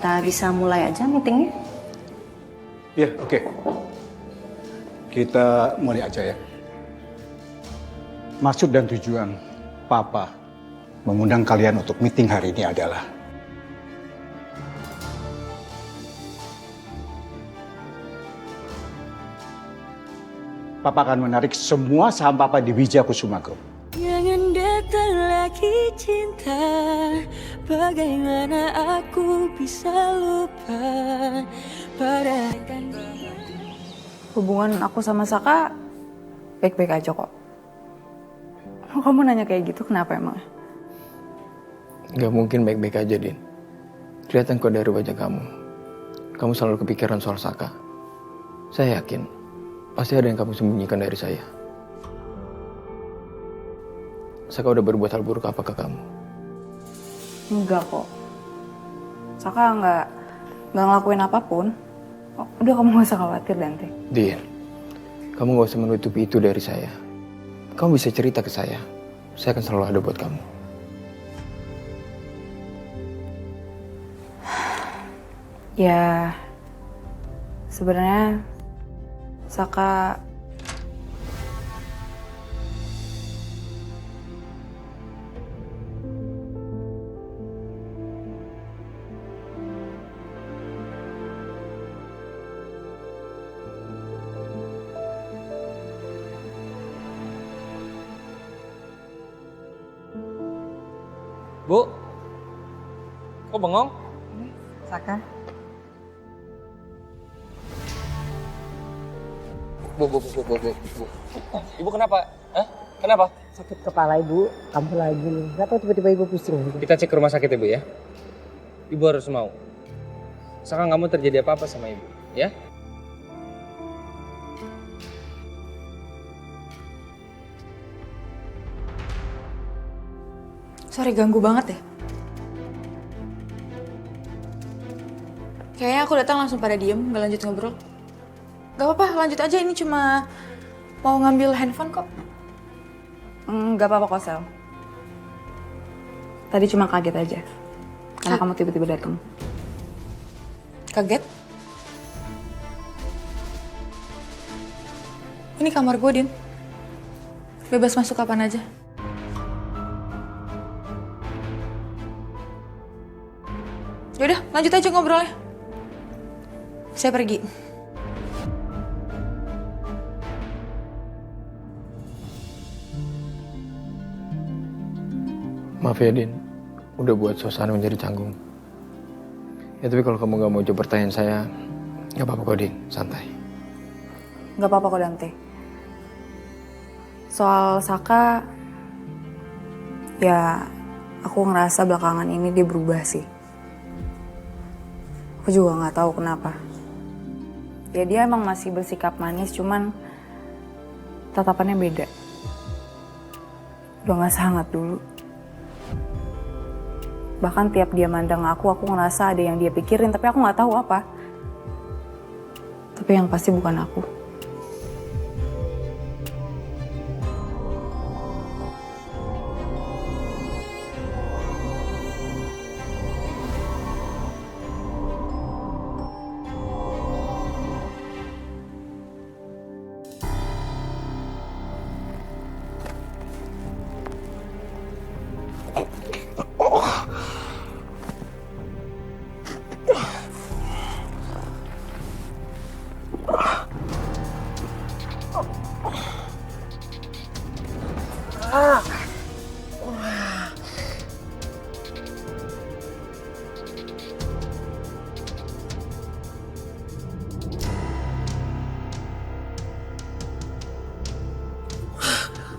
kita bisa mulai aja meetingnya? Ya, oke. Kita mulai aja ya. Maksud dan tujuan Papa mengundang kalian untuk meeting hari ini adalah Papa akan menarik semua saham Papa di Wijaya Kusuma Group. Jangan datang lagi cinta, bagaimana aku bisa lupa pada Hubungan aku sama Saka baik-baik aja kok. Kamu nanya kayak gitu kenapa emang? Gak mungkin baik-baik aja, Din. Kelihatan kok dari wajah kamu. Kamu selalu kepikiran soal Saka. Saya yakin, pasti ada yang kamu sembunyikan dari saya. Saka udah berbuat hal buruk apa ke kamu? Enggak kok. Saka nggak ngelakuin apapun. Oh, udah kamu gak usah khawatir, Dante. Din, kamu gak usah menutupi itu dari saya. Kamu bisa cerita ke saya akan selalu ada buat kamu. Ya, sebenarnya Saka Bu, kok bengong? Saka. Bu. Ibu kenapa? Hah? Kenapa? Sakit kepala ibu, kambuh lagi nih. Gak tau tiba-tiba ibu pusing gitu. Kita cek ke rumah sakit ibu ya. Ibu harus mau. Misalkan nggak mau terjadi apa-apa sama ibu, ya? Sorry ganggu banget ya. Kayaknya aku datang langsung pada diem, gak lanjut ngobrol. Gak apa-apa, lanjut aja. Ini cuma mau ngambil handphone kok. Gak apa-apa kok, Sel. Tadi cuma kaget aja. Karena kamu tiba-tiba datang. Kaget? Ini kamar gue, Din. Bebas masuk kapan aja. Yaudah, lanjut aja ngobrolnya. Saya pergi. Maaf ya, Din. Udah buat suasana menjadi canggung. Ya tapi kalau kamu gak mau jawab pertanyaan saya, gak apa-apa kok, Din. Santai. Gak apa-apa kok, Dante. Soal Saka, ya aku ngerasa belakangan ini dia berubah sih. Aku juga gak tahu kenapa. Ya dia emang masih bersikap manis, cuman tatapannya beda. Udah gak sehangat dulu. Bahkan tiap dia mandang aku ngerasa ada yang dia pikirin, tapi aku gak tahu apa. Tapi yang pasti bukan aku.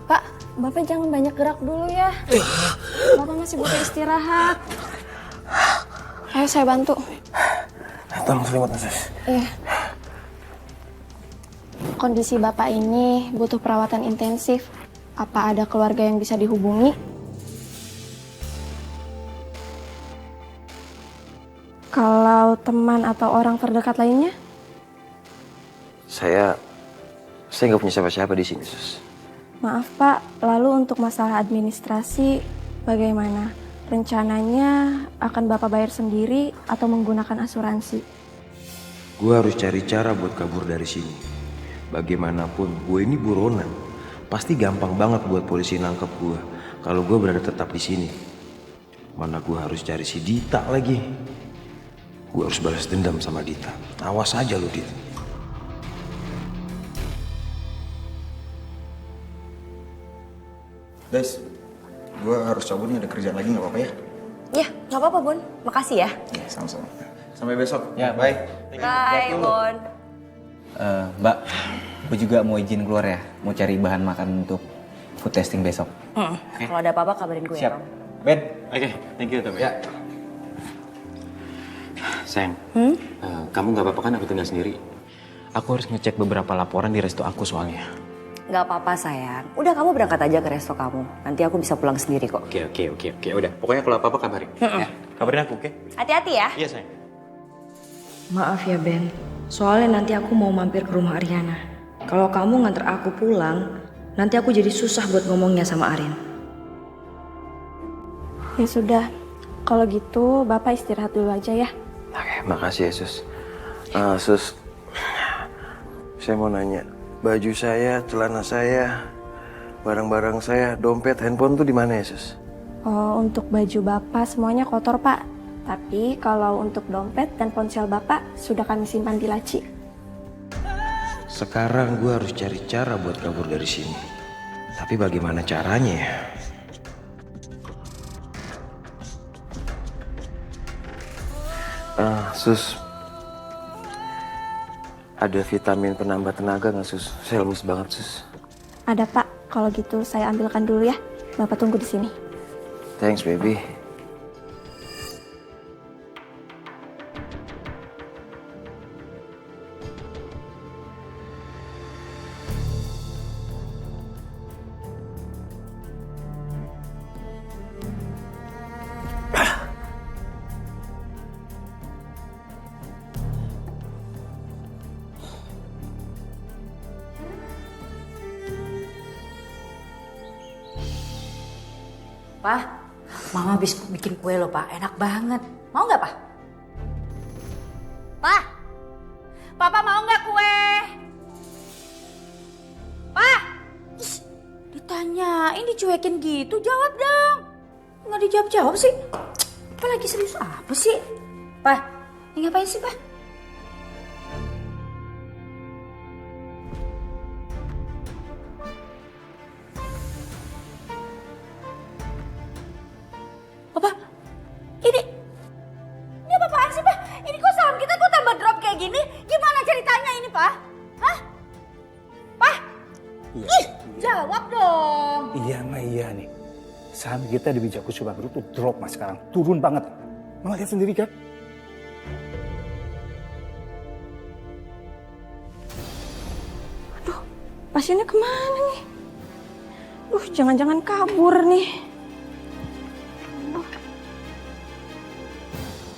Pak, Bapak jangan banyak gerak dulu ya. Bapak masih butuh istirahat. Ayo saya bantu. Tolong selimut, Sus. Iya. Kondisi Bapak ini butuh perawatan intensif. Apa ada keluarga yang bisa dihubungi? Kalau teman atau orang terdekat lainnya? Saya nggak punya siapa-siapa di sini, Sus. Maaf Pak, lalu untuk masalah administrasi bagaimana? Rencananya akan Bapak bayar sendiri atau menggunakan asuransi? Gue harus cari cara buat kabur dari sini. Bagaimanapun, gue ini buronan. Pasti gampang banget buat polisi nangkep gue kalau gue berada tetap di sini. Mana gue harus cari si Dita lagi. Gue harus balas dendam sama Dita. Awas aja lu, Dit. Des, gue harus cabut nih, ada kerjaan lagi nggak apa-apa ya? Ya, nggak apa-apa, Bon. Makasih ya. Ya, sama-sama. Sampai besok. Ya, bye. Bye, Bon. Mbak, gue juga mau izin keluar ya. Mau cari bahan makan untuk food testing besok. Kalau ada apa-apa kabarin gue ya, Bang. Ben, oke, thank you Tom. Ya. Sayang, kamu nggak apa-apa kan aku tinggal sendiri? Aku harus ngecek beberapa laporan di resto aku soalnya. Nggak apa-apa, sayang. Udah, kamu berangkat aja ke resto kamu. Nanti aku bisa pulang sendiri kok. Oke. Udah, pokoknya kalau apa-apa kabarin. Ya, kabarin aku, oke? Hati-hati ya. Iya, sayang. Maaf ya Ben, soalnya nanti aku mau mampir ke rumah Ariana. Kalau kamu nganter aku pulang, nanti aku jadi susah buat ngomongnya sama Arin. Ya sudah, kalau gitu Bapak istirahat dulu aja ya. Oke, makasih ya, Sus. Sus, saya mau nanya. Baju saya, celana saya, barang-barang saya, dompet, handphone tuh di mana ya, Sus? Oh, untuk baju Bapak semuanya kotor, Pak. Tapi kalau untuk dompet dan ponsel Bapak sudah kami simpan di laci. Sekarang gue harus cari cara buat kabur dari sini. Tapi bagaimana caranya ya? Sus, ada vitamin penambah tenaga nggak, Sus? Saya lemes banget, Sus. Ada, Pak. Kalau gitu saya ambilkan dulu ya. Bapak tunggu di sini. Thanks, baby. Pak, Mama habis bikin kue loh, Pak. Enak banget. Mau nggak, Pak? Pak! Papa mau nggak kue? Pak! Ih, ditanyain, dicuekin gitu. Jawab dong. Nggak dijawab-jawab sih. Apa lagi serius apa sih? Pak, ini ngapain sih, Pak? Ini apa-apaan sih, Pak? Ini kok saham kita kok tambah drop kayak gini? Gimana ceritanya ini, Pak? Hah? Pak? Iya. Ih, jawab dong. Iya nih. Saham kita di Bijak Kusuma Group tuh drop, Mas, sekarang. Turun banget. Mama lihat sendiri kan? Aduh, pasiennya kemana nih? Jangan-jangan kabur nih.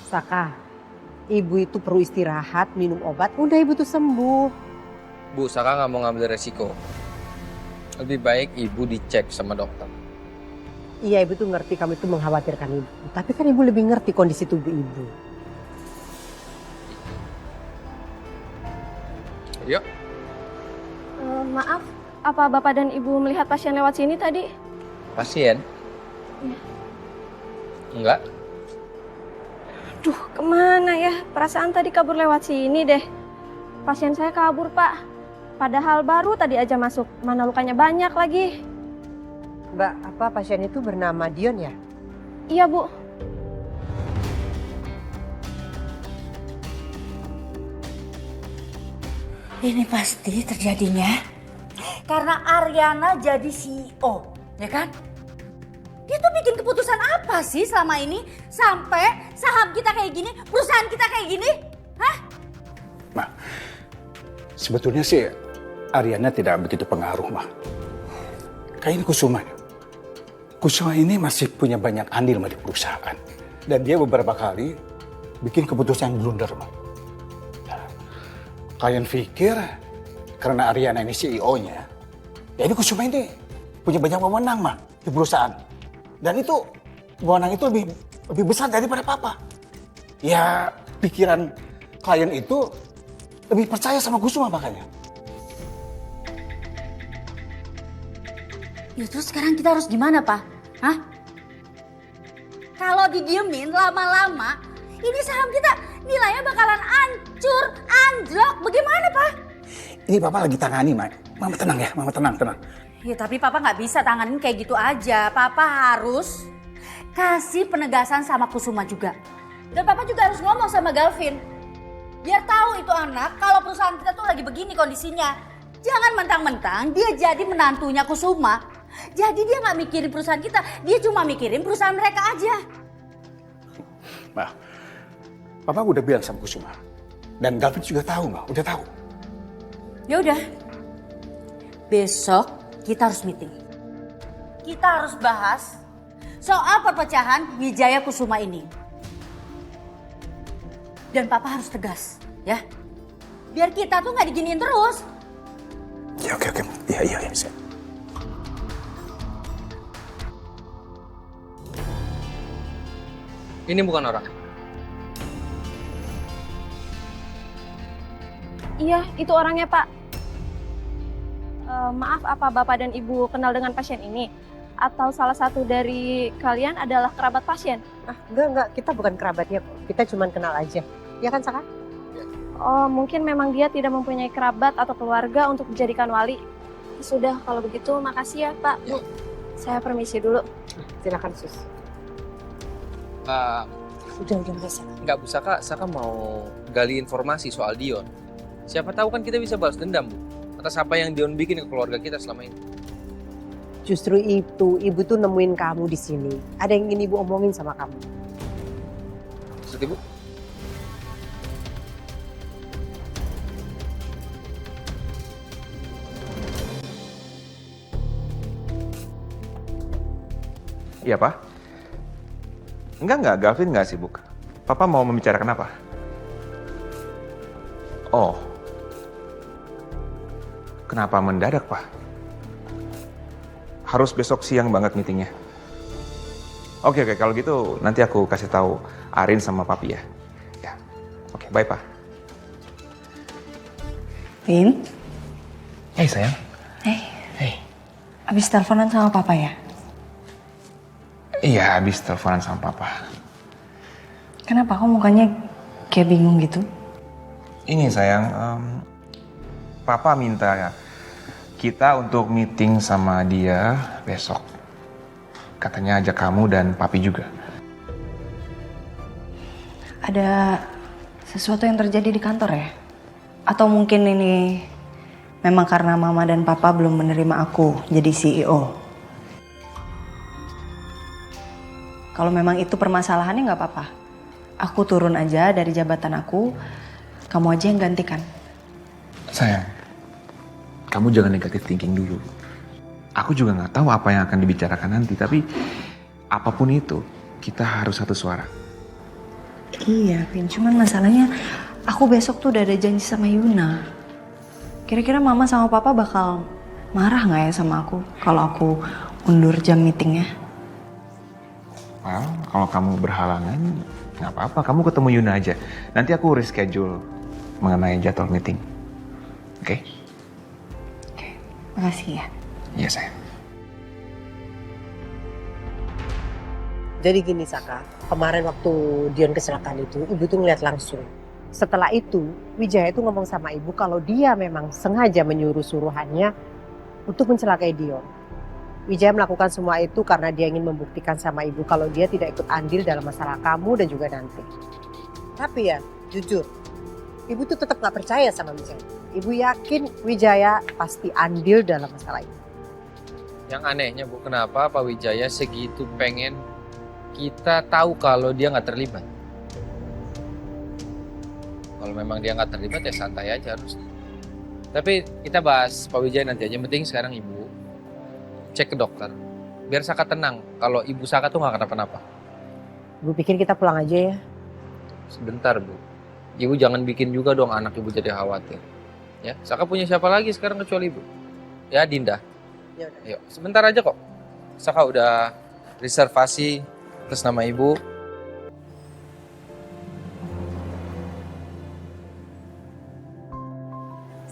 Saka, ibu itu perlu istirahat, minum obat, udah ibu tuh sembuh. Bu, Saka nggak mau ngambil resiko. Lebih baik ibu dicek sama dokter. Iya, ibu tuh ngerti kamu itu mengkhawatirkan ibu. Tapi kan ibu lebih ngerti kondisi tubuh ibu. Yuk. Maaf, apa Bapak dan Ibu melihat pasien lewat sini tadi? Pasien? Enggak. Duh, kemana ya? Perasaan tadi kabur lewat sini deh. Pasien saya kabur, Pak. Padahal baru tadi aja masuk. Mana lukanya banyak lagi. Mbak, apa pasien itu bernama Dion ya? Iya, Bu. Ini pasti terjadinya karena Ariana jadi CEO, ya kan? Dia tuh bikin keputusan apa sih selama ini sampai saham kita kayak gini, perusahaan kita kayak gini? Hah? Ma, sebetulnya sih Ariana tidak begitu pengaruh, Ma. Kayak ini Kusuma. Kusuma ini masih punya banyak andil di perusahaan. Dan dia beberapa kali bikin keputusan yang blunder, Ma. Kalian pikir karena Ariana ini CEO-nya, ya ini Kusuma ini punya banyak wewenang, Ma, di perusahaan. Dan itu Bu Anang itu lebih besar daripada papa. Ya, pikiran klien itu lebih percaya sama Kusuma makanya. Ya terus sekarang kita harus gimana, Pak? Hah? Kalau didiemin lama-lama, ini saham kita nilainya bakalan hancur, anjlok. Bagaimana, Pak? Ini papa lagi tangani, Mak. Mama tenang ya, mama tenang. Ya tapi papa nggak bisa tanganin kayak gitu aja. Papa harus kasih penegasan sama Kusuma juga. Dan papa juga harus ngomong sama Galvin. Biar tahu itu anak kalau perusahaan kita tuh lagi begini kondisinya. Jangan mentang-mentang dia jadi menantunya Kusuma. Jadi dia nggak mikirin perusahaan kita. Dia cuma mikirin perusahaan mereka aja. Ma, papa udah bilang sama Kusuma. Dan Galvin juga tahu, Ma. Udah tahu. Ya udah. Besok kita harus meeting. Kita harus bahas soal perpecahan Wijaya Kusuma ini. Dan papa harus tegas, ya. Biar kita tuh nggak diginiin terus. Ya oke. Iya bisa. Ini bukan orang. Iya, itu orangnya, Pak. Maaf, apa Bapak dan Ibu kenal dengan pasien ini? Atau salah satu dari kalian adalah kerabat pasien? Enggak, kita bukan kerabatnya kok. Kita cuma kenal aja. Ya kan, Saka? Oh, mungkin memang dia tidak mempunyai kerabat atau keluarga untuk dijadikan wali. Sudah, kalau begitu makasih ya, Pak, Bu. Saya permisi dulu. Silakan, Sus. Udah biasa. Nggak Bu Saka mau gali informasi soal Dion. Siapa tahu kan kita bisa balas dendam, Bu. Atas apa yang Dion bikin ke keluarga kita selama ini. Justru itu, Ibu tuh nemuin kamu di sini. Ada yang ingin Ibu omongin sama kamu. Maksud Ibu? Iya, Pak. Enggak, Galvin nggak sibuk. Papa mau membicarakan apa? Oh. Kenapa mendadak, Pak? Harus besok siang banget meetingnya. Oke, kalau gitu nanti aku kasih tahu Arin sama Papi ya. Ya. Oke, bye, Pak. Vin? Hey, sayang. Hey. Abis teleponan sama papa ya? Iya, habis teleponan sama Papa. Kenapa kok mukanya kayak bingung gitu? Ini sayang, Papa minta kita untuk meeting sama dia besok. Katanya ajak kamu dan Papi juga. Ada sesuatu yang terjadi di kantor ya? Atau mungkin ini memang karena mama dan papa belum menerima aku jadi CEO? Kalau memang itu permasalahannya nggak apa-apa. Aku turun aja dari jabatan aku, kamu aja yang gantikan. Sayang, kamu jangan negatif thinking dulu. Aku juga nggak tahu apa yang akan dibicarakan nanti, tapi apapun itu, kita harus satu suara. Iya, Vin. Cuman masalahnya aku besok tuh udah ada janji sama Yuna. Kira-kira mama sama papa bakal marah nggak ya sama aku kalau aku undur jam meetingnya? Well, kalau kamu berhalangan, nggak apa-apa. Kamu ketemu Yuna aja. Nanti aku reschedule mengenai jadwal meeting. Oke? Oke, makasih ya. Iya, sayang. Jadi gini, Saka. Kemarin waktu Dion kecelakaan itu, Ibu tuh ngeliat langsung. Setelah itu, Wijaya tuh ngomong sama Ibu kalau dia memang sengaja menyuruh suruhannya untuk mencelakai Dion. Wijaya melakukan semua itu karena dia ingin membuktikan sama Ibu kalau dia tidak ikut andil dalam masalah kamu dan juga nanti. Tapi ya, jujur, Ibu tuh tetap gak percaya sama Wijaya. Ibu yakin Wijaya pasti andil dalam masalah ini. Yang anehnya Bu, kenapa Pak Wijaya segitu pengen kita tahu kalau dia nggak terlibat? Kalau memang dia nggak terlibat ya santai aja harusnya. Tapi kita bahas Pak Wijaya nanti aja. Yang penting sekarang Ibu cek ke dokter. Biar Saka tenang kalau Ibu Saka tuh nggak kenapa-napa. Ibu pikir kita pulang aja ya? Sebentar Bu. Ibu jangan bikin juga dong anak Ibu jadi khawatir. Ya, Saka punya siapa lagi sekarang kecuali Ibu? Ya Dinda. Ya udah. Yuk, sebentar aja kok. Saka udah reservasi atas nama ibu.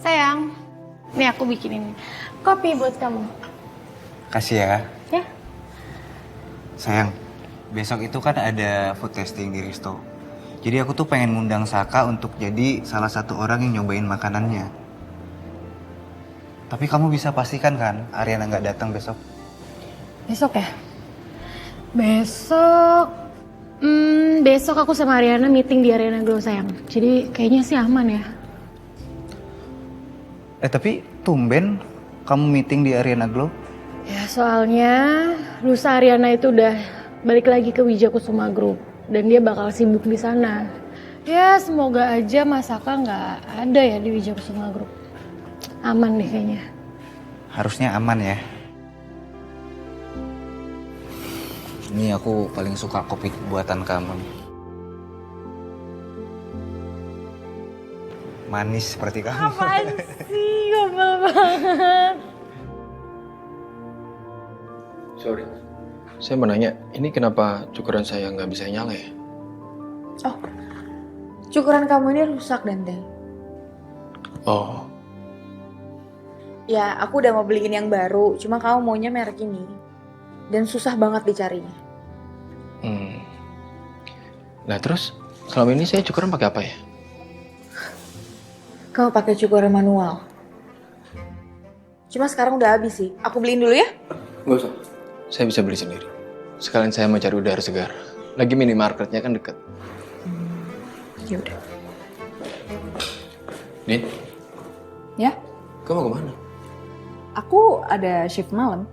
Sayang, nih aku bikinin kopi buat kamu. Kasih ya. Ya. Sayang, besok itu kan ada food testing di resto. Jadi aku tuh pengen ngundang Saka untuk jadi salah satu orang yang nyobain makanannya. Tapi kamu bisa pastikan kan Ariana nggak datang besok? Besok ya? Besok aku sama Ariana meeting di Arena Glow sayang. Jadi kayaknya sih aman ya. Tapi tumben kamu meeting di Arena Glow? Ya soalnya lusa Ariana itu udah balik lagi ke Wijakusuma Group. Dan dia bakal sibuk di sana. Ya semoga aja Mas Saka nggak ada ya di Wijakusuma Group. Aman deh kayaknya. Harusnya aman ya. Ini aku paling suka kopi buatan kamu nih. Manis seperti kamu. Apaan sih? Gombal banget. Sorry. Saya mau nanya, ini kenapa cukuran saya nggak bisa nyala ya? Oh, cukuran kamu ini rusak, Dante. Oh, Ya, aku udah mau beliin yang baru, cuma kamu maunya merek ini. Dan susah banget dicarinya. Nah terus selama ini saya cukuran pakai apa ya? Kamu pakai cukuran manual. Cuma sekarang udah habis sih. Aku beliin dulu ya. Nggak usah. Saya bisa beli sendiri. Sekalian saya mau cari udara segar. Lagi minimarketnya kan deket. Ya udah. Din, Ya, kamu mau kemana? aku ada shift malam.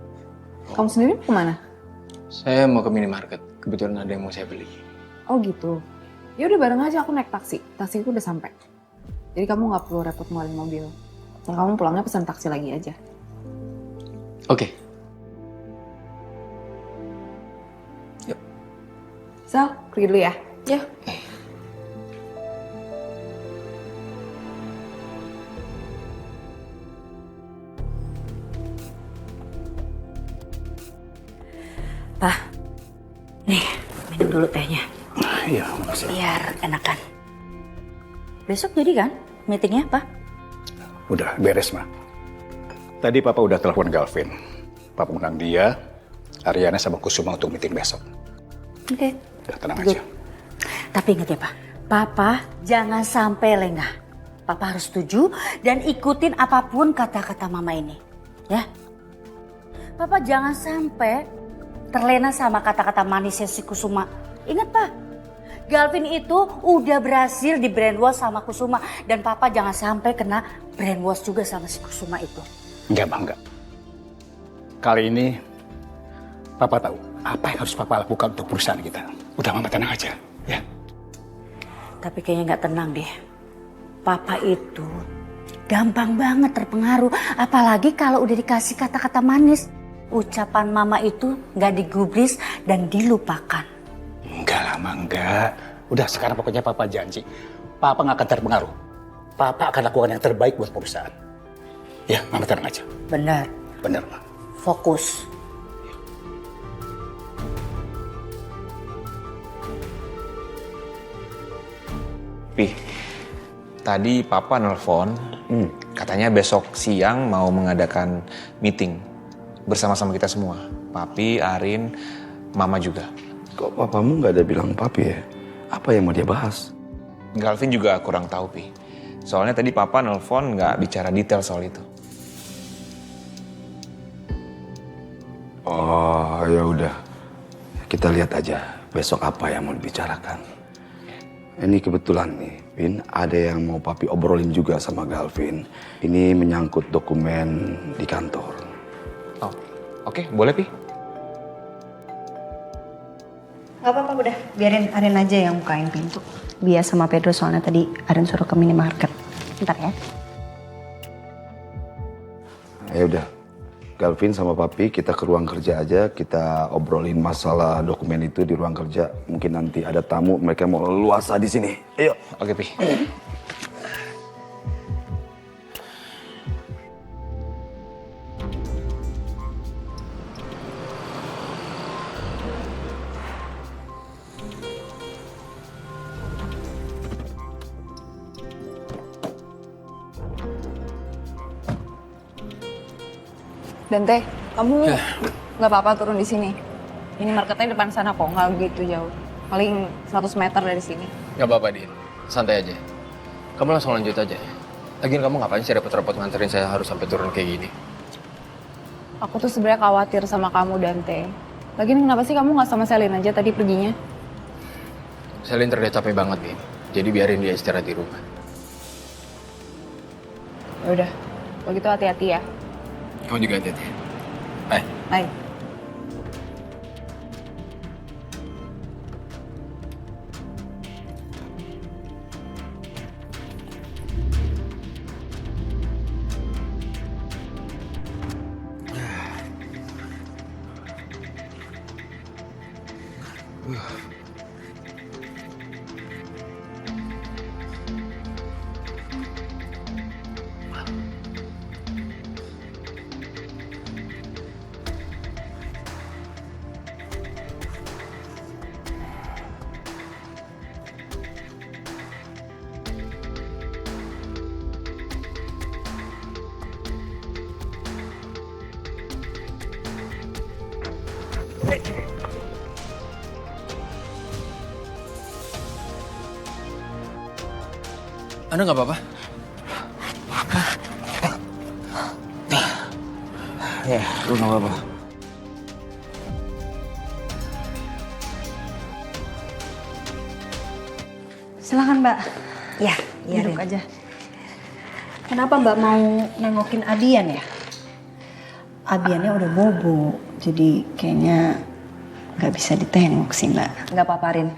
Kamu sendiri mau kemana? Saya mau ke minimarket. Kebetulan ada yang mau saya beli. Oh gitu. Ya udah bareng aja aku naik taksi. Taksiku udah sampai. Jadi kamu nggak perlu repot ngeluarin mobil. Dan kamu pulangnya pesan taksi lagi aja. Oke. Sal, pergi dulu ya. Ya. Pak, nih minum dulu tehnya. Iya, makasih. Biar enakan. Besok jadi kan meetingnya, Pak? Udah beres, Ma. Tadi Papa udah telepon Galvin. Papa undang dia, Ariana sama Kusuma untuk meeting besok. Oke. Ya, tenang aja. Tapi ingat ya, Pak. Papa jangan sampai lengah. Papa harus setuju dan ikutin apapun kata-kata Mama ini. Ya. Papa jangan sampai terlena sama kata-kata manisnya si Kusuma. Ingat, Pak. Galvin itu udah berhasil di brainwash sama Kusuma. Dan Papa jangan sampai kena brainwash juga sama si Kusuma itu. Enggak, Ma, enggak. Kali ini Papa tahu apa yang harus Papa lakukan untuk perusahaan kita. Udah, Mama tenang aja, ya. Tapi kayaknya nggak tenang deh. Papa itu gampang banget terpengaruh. Apalagi kalau udah dikasih kata-kata manis. Ucapan Mama itu nggak digubris dan dilupakan. Enggak lah, Ma, enggak. Udah, sekarang pokoknya Papa janji. Papa nggak akan terpengaruh. Papa akan lakukan yang terbaik buat perusahaan. Ya, Mama tenang aja. Benar. Benar, Ma. Fokus. Pi, tadi Papa nelpon, katanya besok siang mau mengadakan meeting bersama-sama kita semua. Papi, Arin, Mama juga. Kok papamu nggak ada bilang papi ya? Apa yang mau dia bahas? Galvin juga kurang tahu, Pi. Soalnya tadi Papa nelpon nggak bicara detail soal itu. Oh, ya udah. Kita lihat aja besok apa yang mau dibicarakan. Ini kebetulan nih, Pin, ada yang mau papi obrolin juga sama Galvin. Ini menyangkut dokumen di kantor. Oh, oke, boleh, Pi. Gak apa-apa udah, biarin Arin aja yang bukain pintu. Bias sama Pedro soalnya tadi Arin suruh ke minimarket. Bentar ya. Ya udah, Galvin sama papi kita ke ruang kerja aja. Kita obrolin masalah dokumen itu di ruang kerja. Mungkin nanti ada tamu, mereka mau leluasa di sini. Ayo. Oke, Pi. Dante, kamu nggak apa-apa turun di sini. Ini marketnya depan sana kok, nggak begitu jauh. Paling 100 meter dari sini. Gak apa-apa, Din. Santai aja. Kamu langsung lanjut aja. Lagian kamu ngapain sih repot-repot nganterin saya harus sampai turun kayak gini? Aku tuh sebenarnya khawatir sama kamu, Dante. Lagian kenapa sih kamu nggak sama Selin aja tadi perginya? Selin terlihat capek banget, Din. Jadi biarin dia istirahat di rumah. Ya udah, kalau gitu hati-hati ya. Kamu juga hati-hati. Bye. Bye. Anda nggak apa-apa? Ya, lu nggak apa-apa. Silakan Mbak. Ya, Duduk aja. Kenapa Mbak mau nengokin Adian ya? Abiannya udah bobo, jadi kayaknya nggak bisa ditengok sih Mbak. Nggak apa-apa, Rin.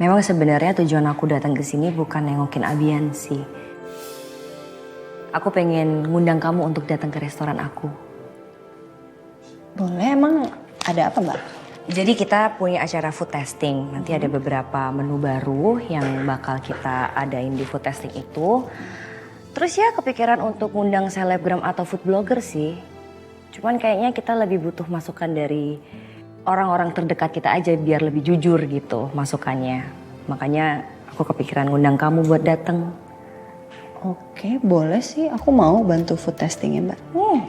Memang sebenarnya tujuan aku datang ke sini bukan nengokin Abian sih. Aku pengen ngundang kamu untuk datang ke restoran aku. Boleh, emang ada apa Mbak? Jadi kita punya acara food testing. Nanti ada beberapa menu baru yang bakal kita adain di food testing itu. Terus ya kepikiran untuk ngundang selebgram atau food blogger sih. Cuman kayaknya kita lebih butuh masukan dari orang-orang terdekat kita aja biar lebih jujur gitu masukannya. Makanya aku kepikiran ngundang kamu buat dateng. Oke, boleh sih. Aku mau bantu food testingnya Mbak.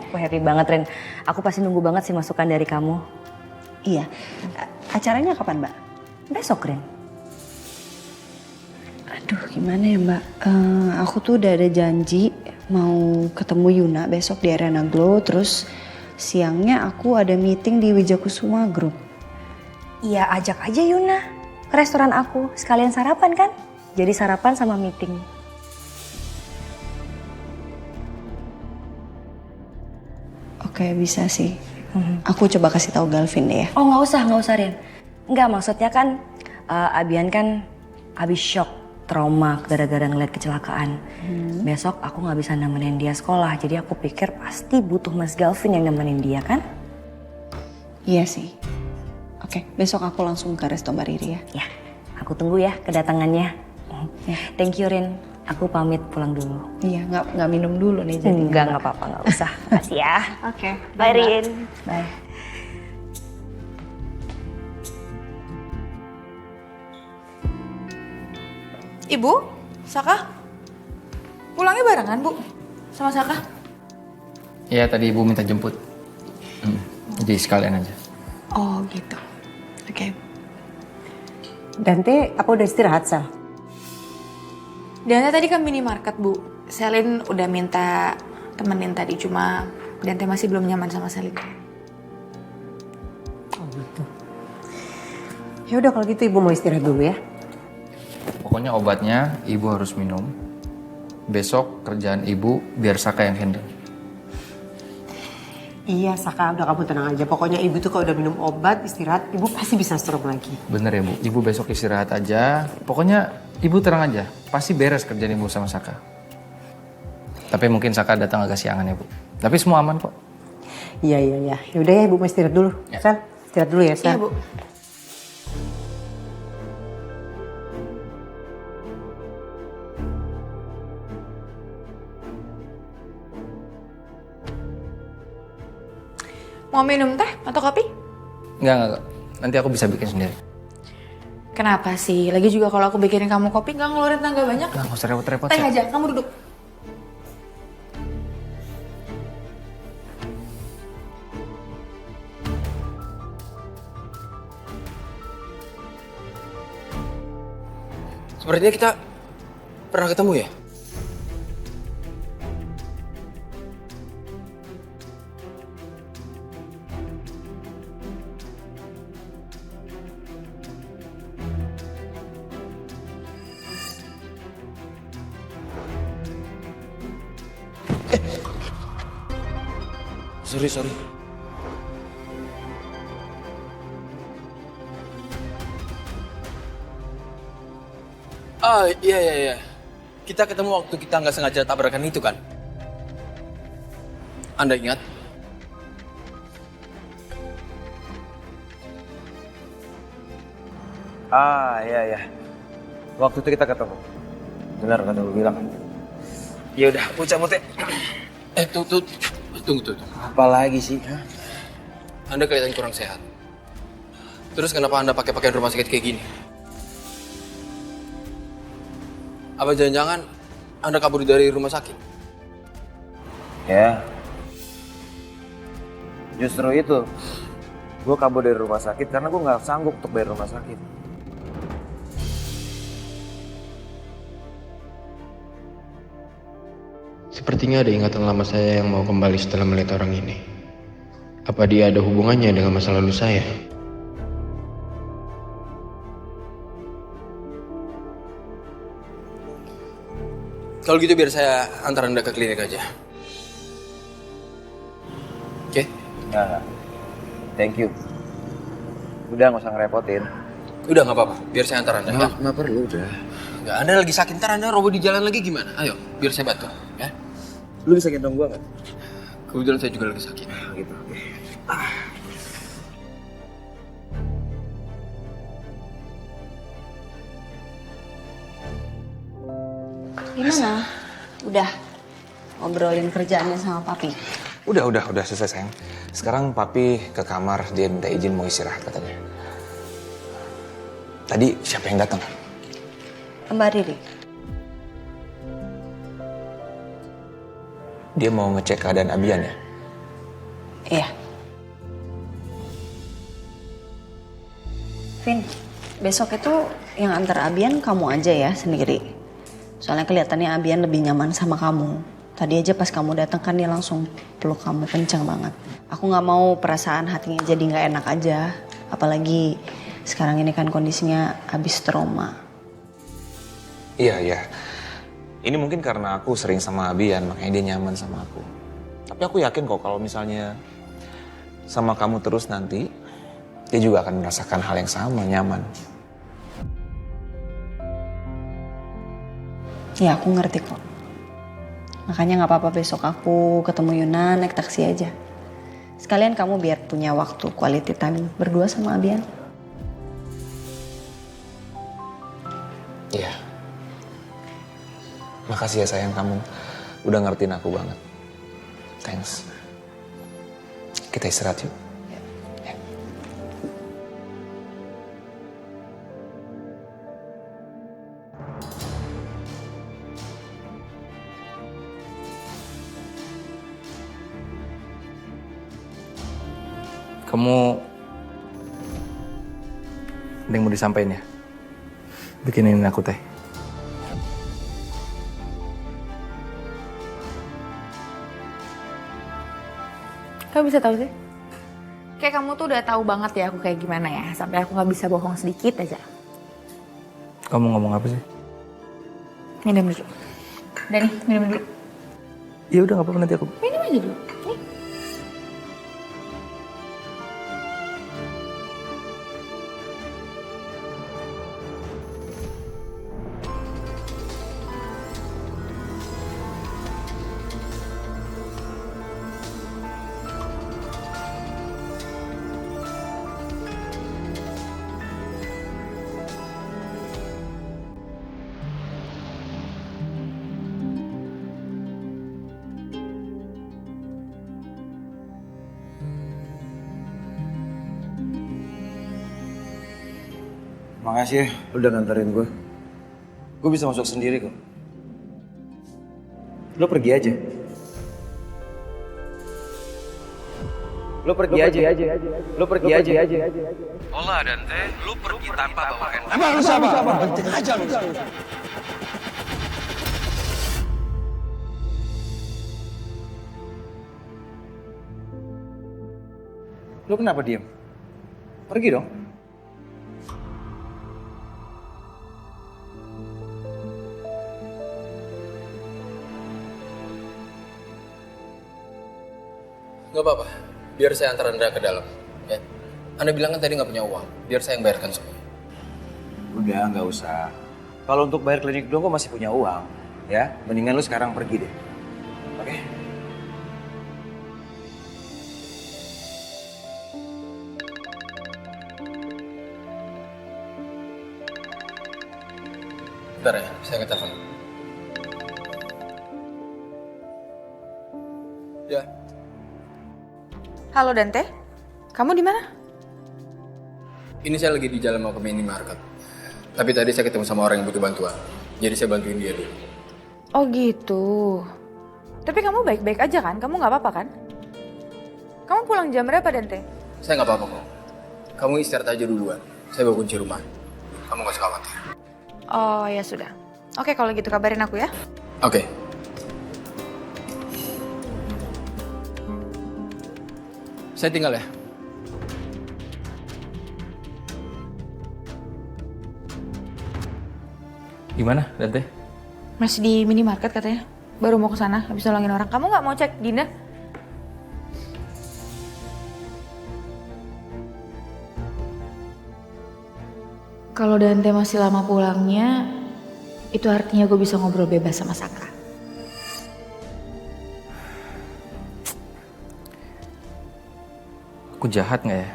Aku happy banget Ren. Aku pasti nunggu banget sih masukan dari kamu. Iya. Acaranya kapan Mbak? Besok Ren. Aduh gimana ya Mbak. Aku tuh udah ada janji mau ketemu Yuna besok di Arena Glow. Terus siangnya aku ada meeting di Wijakusuma Group. Iya ajak aja Yuna ke restoran aku. Sekalian sarapan kan? Jadi sarapan sama meeting. Oke bisa sih. Aku coba kasih tahu Galvin deh ya. Oh nggak usah Rin. Nggak maksudnya kan Abian kan habis shock, trauma gara-gara ngeliat kecelakaan. Besok aku nggak bisa nemenin dia sekolah, jadi aku pikir pasti butuh Mas Galvin yang nemenin dia kan? Iya sih. Oke, besok aku langsung ke Resto Bariri ya. Ya, aku tunggu ya kedatangannya. Thank you Rin. Aku pamit pulang dulu. Iya, nggak minum dulu nih jadi. Nggak apa-apa, nggak usah. Makasih ya. Oke. Bye Rin. Bye. Ibu, Saka, pulangnya barengan Bu sama Saka? Iya tadi ibu minta jemput. Jadi sekalian aja. Oh gitu. Oke. Dante, apa udah istirahat, Sal? Dante tadi kan minimarket Bu. Selin udah minta temenin tadi, cuma Dante masih belum nyaman sama Selin. Oh gitu. Ya udah kalau gitu ibu mau istirahat dulu ya. Pokoknya obatnya ibu harus minum. Besok kerjaan ibu biar Saka yang handle. Iya, Saka, udah kamu tenang aja. Pokoknya ibu tuh kalau udah minum obat, istirahat, ibu pasti bisa stroke lagi. Bener ya Bu, ibu besok istirahat aja. Pokoknya ibu tenang aja, pasti beres kerjaan ibu sama Saka. Tapi mungkin Saka datang agak siangan ya Bu. Tapi semua aman kok. Iya. Yaudah ya ibu mau istirahat dulu. Ya. Sal, istirahat dulu ya, Sal. Iya Bu. Mau minum teh atau kopi? Enggak. Nanti aku bisa bikin sendiri. Kenapa sih? Lagi juga kalau aku bikinin kamu kopi nggak ngeluarin tenaga banyak. Nggak usah repot-repot. Teh aja, kamu duduk. Sepertinya kita pernah ketemu ya? Sorry. Iya. Kita ketemu waktu kita nggak sengaja tabrakan itu kan? Anda ingat? Iya. Waktu itu kita ketemu. Benar kata lu bilang. Ya udah, aku cabut ya. Tunggu. Apa lagi sih? Anda kelihatan kurang sehat. Terus kenapa Anda pakai pakaian rumah sakit kayak gini? Apa jangan-jangan Anda kabur dari rumah sakit? Ya. Justru itu. Gue kabur dari rumah sakit karena gue nggak sanggup untuk bayar rumah sakit. Sepertinya ada ingatan lama saya yang mau kembali setelah melihat orang ini. Apa dia ada hubungannya dengan masa lalu saya? Kalau gitu biar saya antar Anda ke klinik aja. Oke? Ya, thank you. Udah nggak usah ngerepotin. Udah nggak apa-apa, biar saya antar Anda. Nggak perlu udah. Nggak, Anda lagi sakit, ntar Anda roboh di jalan lagi gimana? Ayo, biar saya bantu. Ya? Lu bisa gendong gua nggak? Kebetulan saya juga lagi sakit. Gitu. Gimana? Udah ngobrolin kerjaannya sama papi? Udah selesai sayang. Sekarang papi ke kamar, dia minta izin mau istirahat katanya. Tadi siapa yang datang? Mbak Riri. Dia mau ngecek keadaan Abian ya? Iya. Vin, besok itu yang antar Abian kamu aja ya sendiri. Soalnya kelihatannya Abian lebih nyaman sama kamu. Tadi aja pas kamu datang kan dia langsung peluk kamu kencang banget. Aku nggak mau perasaan hatinya jadi nggak enak aja. Apalagi sekarang ini kan kondisinya habis trauma. Iya. Ini mungkin karena aku sering sama Abian, makanya dia nyaman sama aku. Tapi aku yakin kok kalau misalnya sama kamu terus nanti, dia juga akan merasakan hal yang sama, nyaman. Ya aku ngerti kok. Makanya nggak apa-apa besok aku ketemu Yuna naik taksi aja. Sekalian kamu biar punya waktu quality time berdua sama Abian. Iya. Makasih ya sayang, kamu udah ngertiin aku banget. Thanks. Kita istirahat yuk. Kamu ada yang mau disampaikan ya? Bikinin aku teh. Kamu bisa tahu sih? Kayak kamu tuh udah tahu banget ya aku kayak gimana ya. Sampai aku nggak bisa bohong sedikit aja. Kamu ngomong apa sih? Minum dulu. Dani, minum dulu. Ya udah nggak apa-apa, nanti aku. Minum aja dulu. Nih. Makasih ya udah nganterin gue. Gue bisa masuk sendiri kok. Lo pergi aja. Lu pergi aja. Lu pergi aja. Olah Dante, lu pergi tanpa bawa handphone. Emang lu siapa? Penting aja lu. Lu kenapa diem? Pergi dong. Gak apa-apa, biar saya antar Anda ke dalam. Ya. Anda bilang kan tadi nggak punya uang, biar saya yang bayarkan semua. Udah, nggak usah. Kalau untuk bayar klinik dong, gue masih punya uang. Ya, mendingan lu sekarang pergi deh. Oke? Bentar ya, saya ke telepon. Ya. Halo Dante, kamu di mana? Ini saya lagi di jalan mau ke minimarket. Tapi tadi saya ketemu sama orang yang butuh bantuan. Jadi saya bantuin dia dulu. Oh gitu. Tapi kamu baik-baik aja kan? Kamu nggak apa-apa kan? Kamu pulang jam berapa Dante? Saya nggak apa-apa kok. Kamu istirahat aja duluan. Saya bawa kunci rumah. Kamu nggak usah khawatir. Oh ya sudah. Oke kalau gitu kabarin aku ya. Oke. Saya tinggal ya. Gimana, Dante? Masih di minimarket katanya. Baru mau ke sana habis nolongin orang. Kamu nggak mau cek Dinda? Kalau Dante masih lama pulangnya, itu artinya gue bisa ngobrol bebas sama Saka. Aku jahat nggak ya?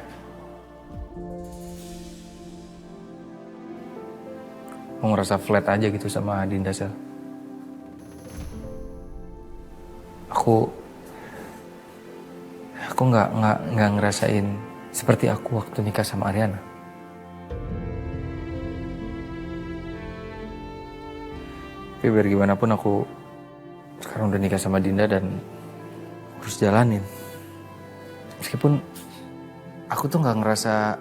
Mau ngerasa flat aja gitu sama Dinda, Sel. Aku nggak ngerasain seperti aku waktu nikah sama Ariana. Tapi biar gimana pun aku sekarang udah nikah sama Dinda dan harus jalanin. Meskipun aku tuh nggak ngerasa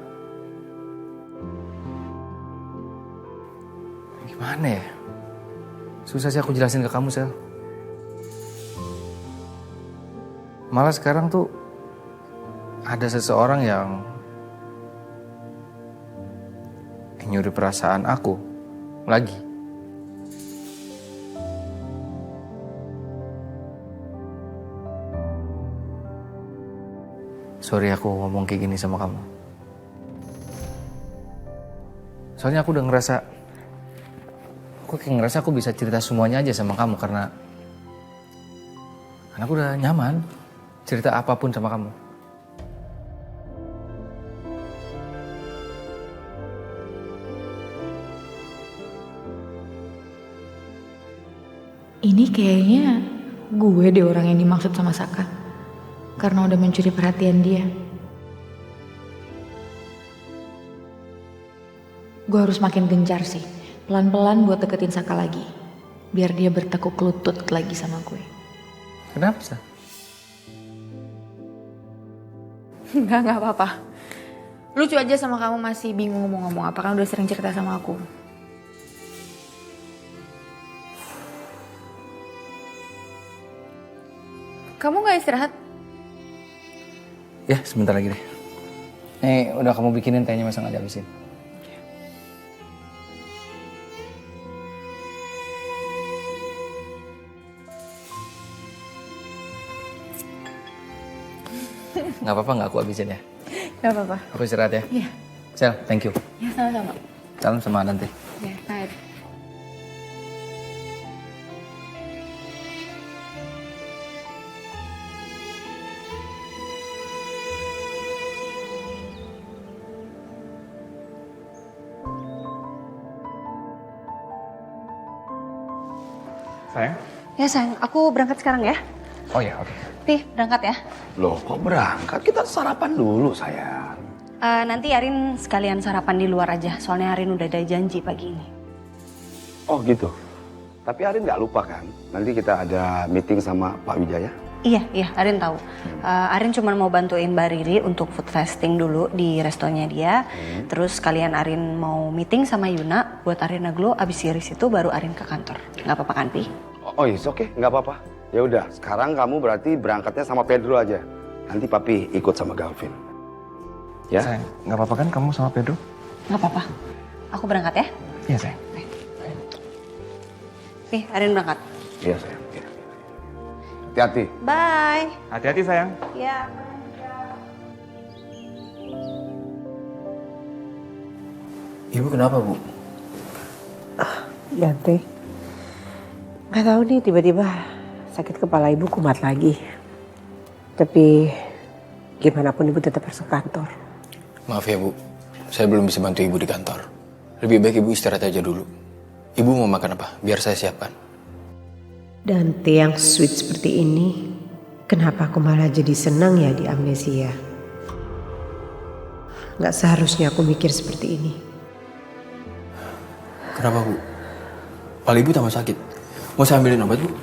gimana ya. Susah sih aku jelasin ke kamu, Sel. Malah sekarang tuh ada seseorang yang nyuri perasaan aku lagi. Sorry aku ngomong kayak gini sama kamu. Soalnya aku udah ngerasa, aku bisa cerita semuanya aja sama kamu karena aku udah nyaman cerita apapun sama kamu. Ini kayaknya gue deh orang yang dimaksud sama Saka. Karena udah mencuri perhatian dia. Gue harus makin gencar sih. Pelan-pelan buat deketin Saka lagi. Biar dia bertekuk lutut lagi sama gue. Kenapa, Sel? Enggak apa-apa. Lucu aja sama kamu masih bingung mau ngomong apa. Kan udah sering cerita sama aku. Kamu gak istirahat? Ya, sebentar lagi deh. Nih, udah kamu bikinin tehnya, masa nggak dihabisin? Nggak apa-apa, nggak aku habisin ya? Gak apa-apa. Aku istirahat ya? Iya. Sel, thank you. Ya, sama-sama. Salam sama Dante. Ya, bye. Sayang? Ya sayang, aku berangkat sekarang ya. Oh ya, oke. Pih, berangkat ya. Loh, kok berangkat? Kita sarapan dulu, sayang. Nanti Arin sekalian sarapan di luar aja, soalnya Arin udah ada janji pagi ini. Oh gitu. Tapi Arin nggak lupa kan? Nanti kita ada meeting sama Pak Wijaya. Iya, Arin tahu. Arin cuma mau bantuin Mbak Riri untuk food testing dulu di restonya dia. Terus kalian Arin mau meeting sama Yuna buat Arena Glow. Abis dari situ baru Arin ke kantor. Nggak apa-apa kan, Pi? Oh, iya, oke, nggak apa-apa. Ya udah, sekarang kamu berarti berangkatnya sama Pedro aja. Nanti papi ikut sama Galvin. Ya? Sayang, nggak apa-apa kan kamu sama Pedro? Nggak apa-apa. Aku berangkat ya. Iya, sayang. Pi, Arin berangkat. Iya, sayang. Hati-hati. Bye. Hati-hati, sayang. Ya. Ibu kenapa, Bu? Yanti, nggak tahu nih tiba-tiba sakit kepala ibu kumat lagi. Tapi gimana pun ibu tetap harus ke kantor. Maaf ya, Bu. Saya belum bisa bantu Ibu di kantor. Lebih baik Ibu istirahat aja dulu. Ibu mau makan apa? Biar saya siapkan. Dante yang sweet seperti ini, kenapa aku malah jadi senang ya di amnesia? Nggak seharusnya aku mikir seperti ini. Kenapa, Bu? Kepala Ibu tambah sakit. Mau saya ambilin obat, Bu?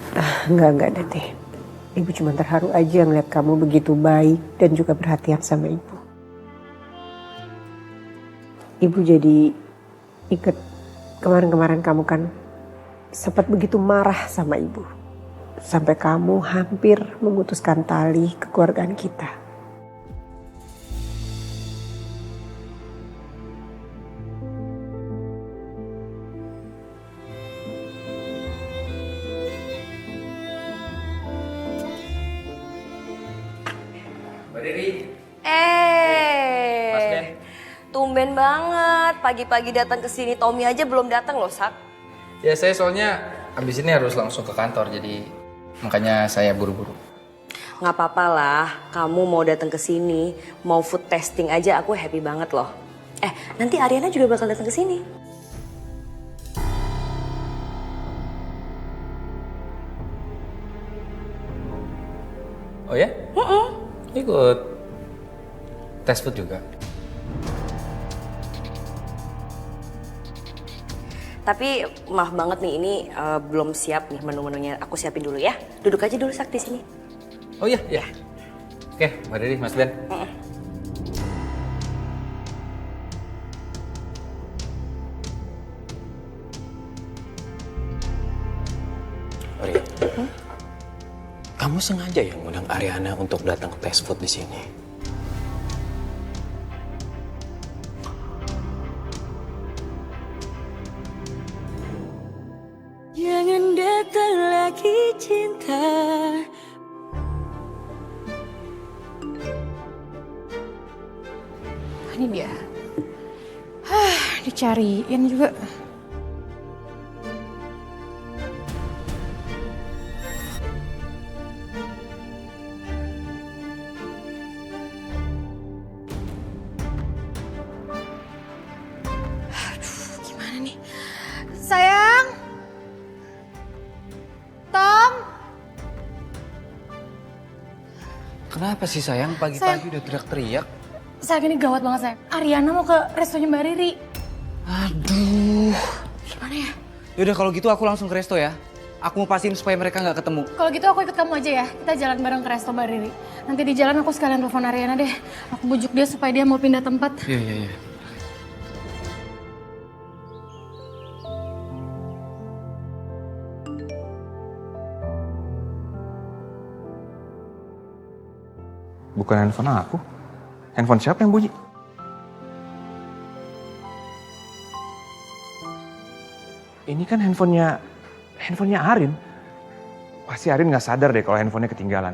Enggak Dante. Ibu cuma terharu aja ngeliat kamu begitu baik dan juga perhatian sama ibu. Ibu jadi inget kemarin-kemarin kamu kan sempat begitu marah sama ibu. Sampai kamu hampir memutuskan tali kekeluargaan kita. Mbak Riri. Eh, Mas Ben. tumben banget. Pagi-pagi datang ke sini. Tommy aja belum datang loh, Sak. Ya saya soalnya abis ini harus langsung ke kantor, jadi makanya saya buru-buru. Nggak apa-apa lah, kamu mau datang ke sini, mau food testing aja, aku happy banget loh. Nanti Ariana juga bakal datang ke sini. Oh ya? Ikut tes food juga. Tapi maaf banget nih, ini belum siap nih menu-menunya. Aku siapin dulu ya. Duduk aja dulu Sak di sini. Oh iya, iya. Oke, Mbak Riri, Mas Ben. Ria, kamu sengaja ya ngundang Ariana untuk datang ke tes food di sini? Jangan datang lagi cinta. Ini dia. Dicariin juga. Aduh, gimana nih? Sayang. Tom. Kenapa sih sayang pagi-pagi udah teriak-teriak? Sayang, ini gawat banget sayang. Ariana mau ke restonya Mbak Riri. Aduh. Gimana ya? Yaudah kalau gitu aku langsung ke resto ya. Aku mau pastiin supaya mereka nggak ketemu. Kalau gitu aku ikut kamu aja ya. Kita jalan bareng ke resto Mbak Riri. Nanti di jalan aku sekalian telepon Ariana deh. Aku bujuk dia supaya dia mau pindah tempat. Iya. Bukan handphone aku. Handphone siapa yang bunyi? Ini kan handphonenya Arin. Pasti Arin nggak sadar deh kalau handphonenya ketinggalan.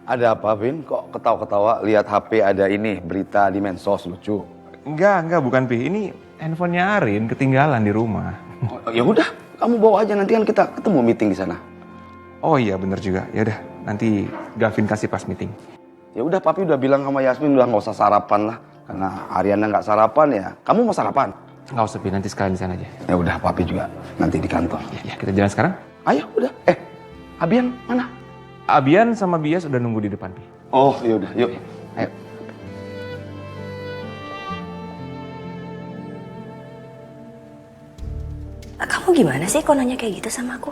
Ada apa, Vin? Kok ketawa-ketawa lihat HP ada ini, berita di medsos lucu? Enggak, bukan Pi. Ini handphonenya Arin ketinggalan di rumah. Oh, ya udah, kamu bawa aja, nanti kan kita ketemu meeting di sana. Oh iya, bener juga. Ya udah, nanti Gavin kasih pas meeting. Ya udah, Papi udah bilang sama Yasmin udah nggak usah sarapan lah. Karena Ariana nggak sarapan ya. Kamu mau sarapan? Nggak usah Pi, nanti sekalian di sana aja. Ya udah, Papi juga nanti di kantor. Ya, kita jalan sekarang. Ayo, udah. Abian mana? Abian sama Bias udah nunggu di depan Pi. Oh, ya udah, yuk. Ayo. Kamu gimana sih kok nanya kayak gitu sama aku?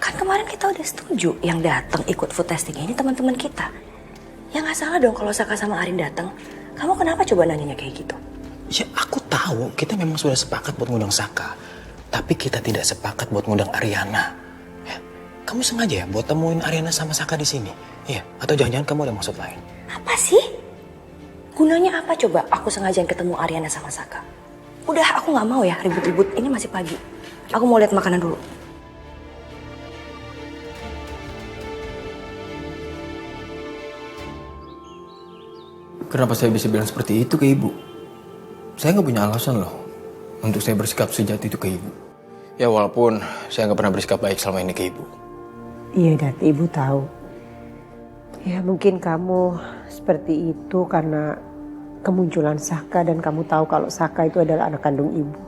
Kan kemarin kita udah setuju yang datang ikut food testing ini teman-teman kita. Ya nggak salah dong kalau Saka sama Arin datang. Kamu kenapa coba nanyanya kayak gitu? Ya aku tahu kita memang sudah sepakat buat ngundang Saka. Tapi kita tidak sepakat buat ngundang Ariana. Ya, kamu sengaja ya buat temuin Ariana sama Saka di sini? Iya, atau jangan-jangan kamu ada maksud lain? Apa sih? Gunanya apa coba aku sengaja ketemu Ariana sama Saka? Udah, aku nggak mau ya ribut-ribut. Ini masih pagi. Aku mau lihat makanan dulu. Kenapa saya bisa bilang seperti itu ke ibu? Saya nggak punya alasan loh untuk saya bersikap sejati itu ke ibu. Ya walaupun saya nggak pernah bersikap baik selama ini ke ibu. Iya, Dat, Ibu tahu. Ya mungkin kamu seperti itu karena kemunculan Saka dan kamu tahu kalau Saka itu adalah anak kandung Ibu.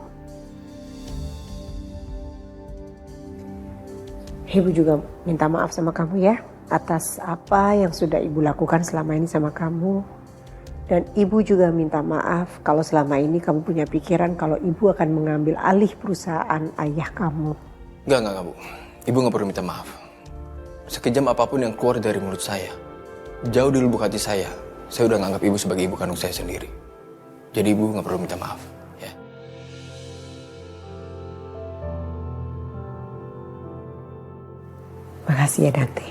Ibu juga minta maaf sama kamu ya atas apa yang sudah Ibu lakukan selama ini sama kamu. Dan Ibu juga minta maaf kalau selama ini kamu punya pikiran kalau Ibu akan mengambil alih perusahaan ayah kamu. Enggak, Bu. Ibu nggak perlu minta maaf. Sekejam apapun yang keluar dari mulut saya, jauh di lubuk hati saya udah nganggap ibu sebagai ibu kandung saya sendiri. Jadi ibu nggak perlu minta maaf. Ya. Makasih ya, Dante.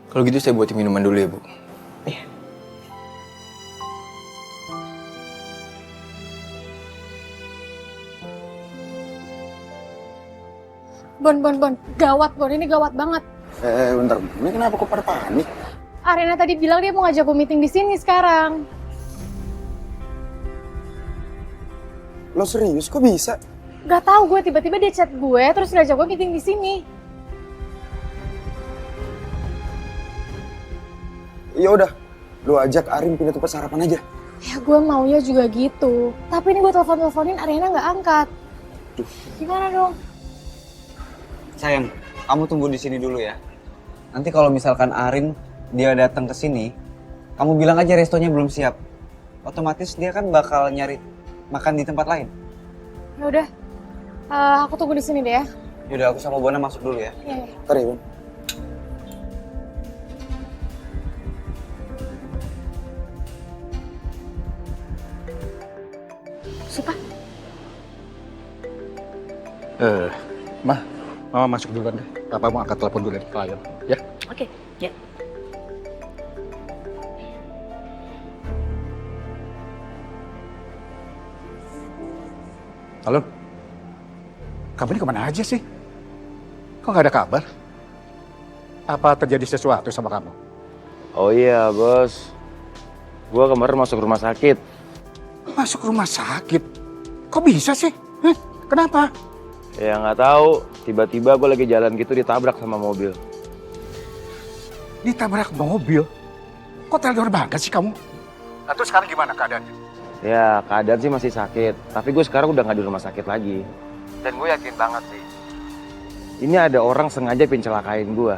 Kalau gitu saya buatin minuman dulu ya, Bu. Iya. Bon. Gawat, Bon. Ini gawat banget. Bentar. Ini kenapa kok pada panik? Arena tadi bilang dia mau ngajak gue meeting di sini sekarang. Lo serius? Kok bisa? Gak tahu gue, tiba-tiba dia chat gue terus ngajak gue meeting di sini. Ya udah, lo ajak Arin pindah tempat sarapan aja. Ya gue maunya juga gitu. Tapi ini gue telepon-teleponin Arena nggak angkat. Gimana dong? Sayang, kamu tunggu di sini dulu ya. Nanti kalau misalkan Arin dia datang ke sini, kamu bilang aja restonya belum siap. Otomatis dia kan bakal nyari makan di tempat lain. Ya udah, aku tunggu di sini deh ya. Yaudah, aku sama Bona masuk dulu ya. Iya. Ntar ya, Bon. Siapa? Mama masuk duluan deh. Papa mau angkat telepon dulu dari klien, ya? Oke, ya. Halo? Kamu ini kemana aja sih? Kok nggak ada kabar? Apa terjadi sesuatu sama kamu? Oh iya, Bos. Gua kemarin masuk rumah sakit. Masuk rumah sakit? Kok bisa sih? Kenapa? Ya nggak tahu. Tiba-tiba gue lagi jalan gitu ditabrak sama mobil. Ditabrak mobil? Kok teledor banget sih kamu? Nah, terus sekarang gimana keadaannya? Ya keadaan sih masih sakit. Tapi gue sekarang udah nggak di rumah sakit lagi. Dan gue yakin banget sih. Ini ada orang sengaja pencelakain gue.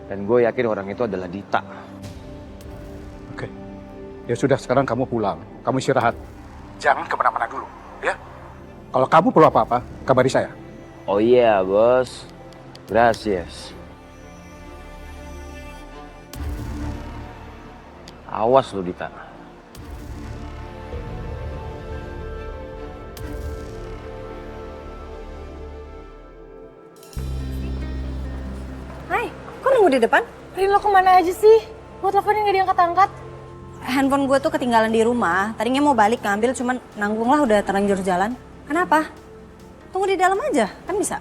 Dan gue yakin orang itu adalah Dita. Oke. Ya sudah, sekarang kamu pulang. Kamu istirahat. Jangan kemana-mana dulu, ya? Kalau kamu perlu apa-apa, kabari saya. Oh iya, Bos. Gracias. Awas lu, Dita. Hai, kok nunggu di depan? Rin, lo kemana aja sih? Gue teleponin gak diangkat-angkat. Handphone gue tuh ketinggalan di rumah. Tadinya mau balik ngambil, cuman nanggung lah udah terlanjur jalan. Kenapa? Tunggu di dalam aja, kan bisa?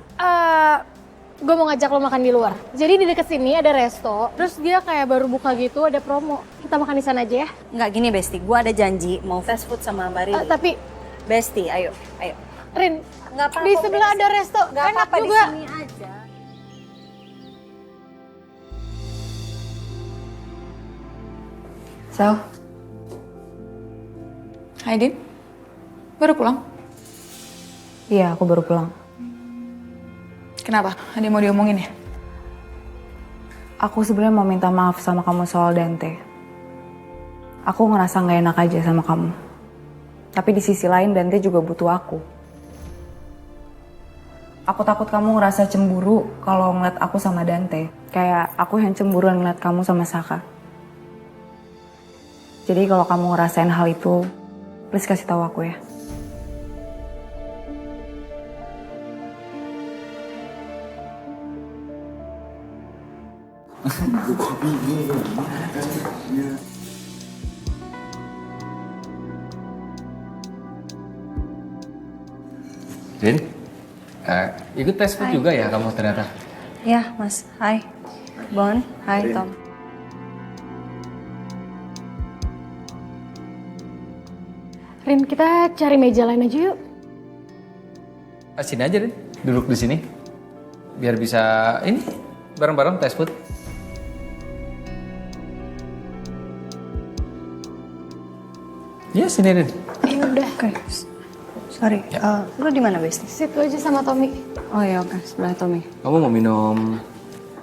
Gue mau ngajak lo makan di luar. Jadi di deket sini ada resto, terus dia kayak baru buka gitu, ada promo. Kita makan di sana aja ya? Nggak gini, Besti. Gue ada janji mau fast food sama Mbak Rini. Tapi Besti, ayo. Rin, nggak apa-apa, di sebelah Besti. ada resto, Nggak enak apa-apa, juga. di sini aja. Sal. Hai, Din. Baru pulang? Iya, aku baru pulang. Kenapa? Ada yang mau diomongin ya? Aku sebenarnya mau minta maaf sama kamu soal Dante. Aku ngerasa nggak enak aja sama kamu. Tapi di sisi lain Dante juga butuh aku. Aku takut kamu ngerasa cemburu kalau ngeliat aku sama Dante. Kayak aku yang cemburuan ngeliat kamu sama Saka. Jadi kalau kamu ngerasain hal itu, please kasih tahu aku ya. Rin, ikut tes food juga ya kamu ternyata? Ya, Mas. Hai. Bon. Hai, Tom. Rin, kita cari meja lain aja yuk. Sini aja Rin, duduk di sini. Biar bisa ini bareng-bareng tes food. Ya sini Rin. Ya udah. Oke. Sorry, lu di mana, Besti? Situ aja sama Tommy. Oh ya, oke. Sebelah Tommy. Kamu mau minum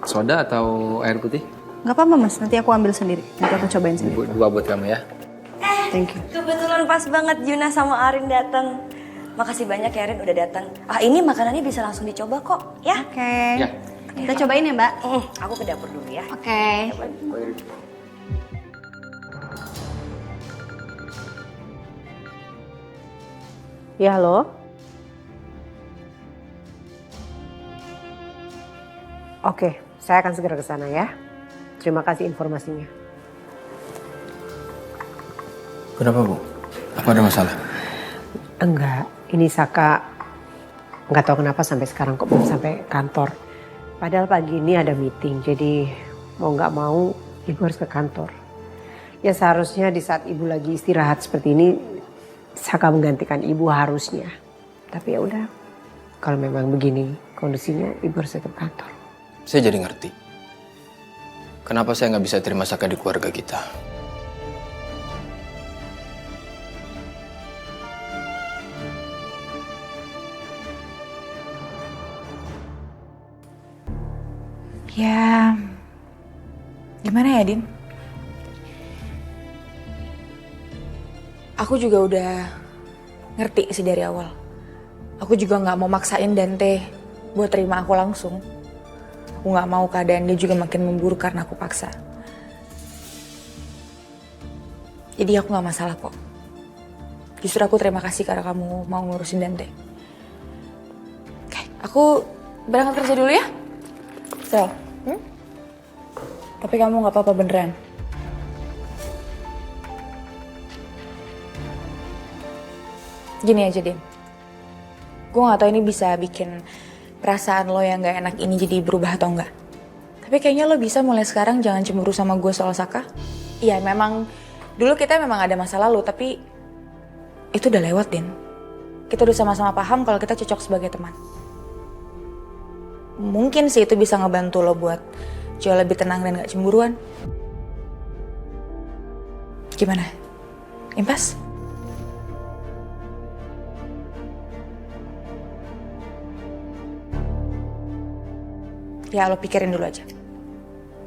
soda atau air putih? Gak apa-apa, Mas. Nanti aku ambil sendiri. Nanti aku cobain sendiri. Dua buat kamu ya. Thank you. Kebetulan pas banget Yuna sama Arin datang. Makasih banyak ya Arin udah datang. Ah ini makanannya bisa langsung dicoba kok, ya? Oke. Ya. Kita cobain ya, Mbak. Aku ke dapur dulu ya. Oke. Ya, halo? Oke, saya akan segera ke sana ya. Terima kasih informasinya. Kenapa, Bu? Apa ada masalah? Enggak, ini Saka nggak tahu kenapa sampai sekarang kok belum sampai kantor. Padahal pagi ini ada meeting, jadi mau nggak mau ibu harus ke kantor. Ya seharusnya di saat ibu lagi istirahat seperti ini, Saka menggantikan ibu harusnya. Tapi ya udah, kalau memang begini kondisinya, ibu harus tetap kantor. Saya jadi ngerti. Kenapa saya nggak bisa terima Saka di keluarga kita? Ya, gimana ya, Din? Aku juga udah ngerti sih dari awal. Aku juga nggak mau maksain Dante buat terima aku langsung. Aku nggak mau keadaan dia juga makin memburuk karena aku paksa. Jadi aku nggak masalah kok. Justru aku terima kasih karena kamu mau ngurusin Dante. Oke, aku berangkat kerja dulu ya. Sel. Tapi kamu nggak apa-apa beneran. Gini aja, Din. Gue nggak tahu ini bisa bikin perasaan lo yang nggak enak ini jadi berubah atau enggak. Tapi kayaknya lo bisa mulai sekarang jangan cemburu sama gue soal Saka. Iya, memang dulu kita memang ada masa lalu, tapi itu udah lewat, Din. Kita udah sama-sama paham kalau kita cocok sebagai teman. Mungkin sih itu bisa ngebantu lo buat jauh lebih tenang dan gak cemburuan. Gimana? Impas? Ya lo pikirin dulu aja.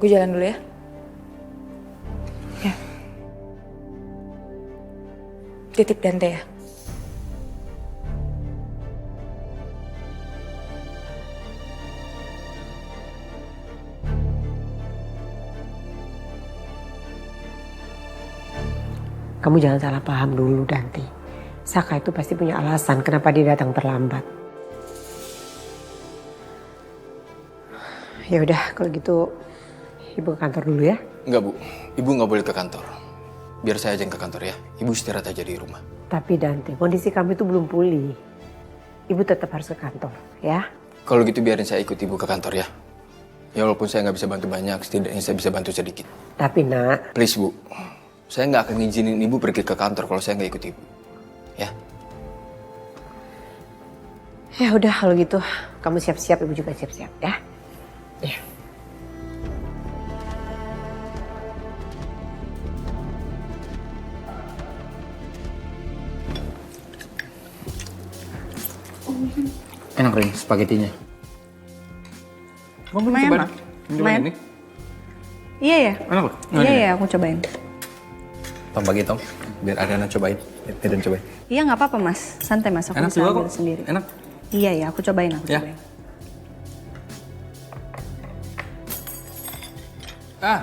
Gue jalan dulu ya. Ya. Titip Dante ya. Kamu jangan salah paham dulu, Dante. Saka itu pasti punya alasan kenapa dia datang terlambat. Ya udah, kalau gitu ibu ke kantor dulu ya. Enggak, Bu. Ibu nggak boleh ke kantor. Biar saya aja yang ke kantor ya. Ibu istirahat aja di rumah. Tapi Dante, kondisi kamu itu belum pulih. Ibu tetap harus ke kantor, ya. Kalau gitu biarin saya ikut Ibu ke kantor ya. Ya walaupun saya nggak bisa bantu banyak, setidaknya saya bisa bantu sedikit. Tapi nak, please Bu, saya nggak akan ngizinin Ibu pergi ke kantor kalau saya nggak ikut Ibu. Ya. ya udah kalau gitu kamu siap-siap, ibu juga siap-siap ya. Ya. Enak Rin, spagettinya. Kamu Lumayan, cobain. Mak. Cobain Lumayan. ini. Iya ya. Enak loh. Iya ya, aku cobain. Tom bagi Tom. biar Ariana cobain. Medan cobain. Iya nggak apa-apa mas, santai mas, aku Enak bisa juga ambil kok. sendiri. Enak. Iya ya, aku cobain, aku Ya. cobain.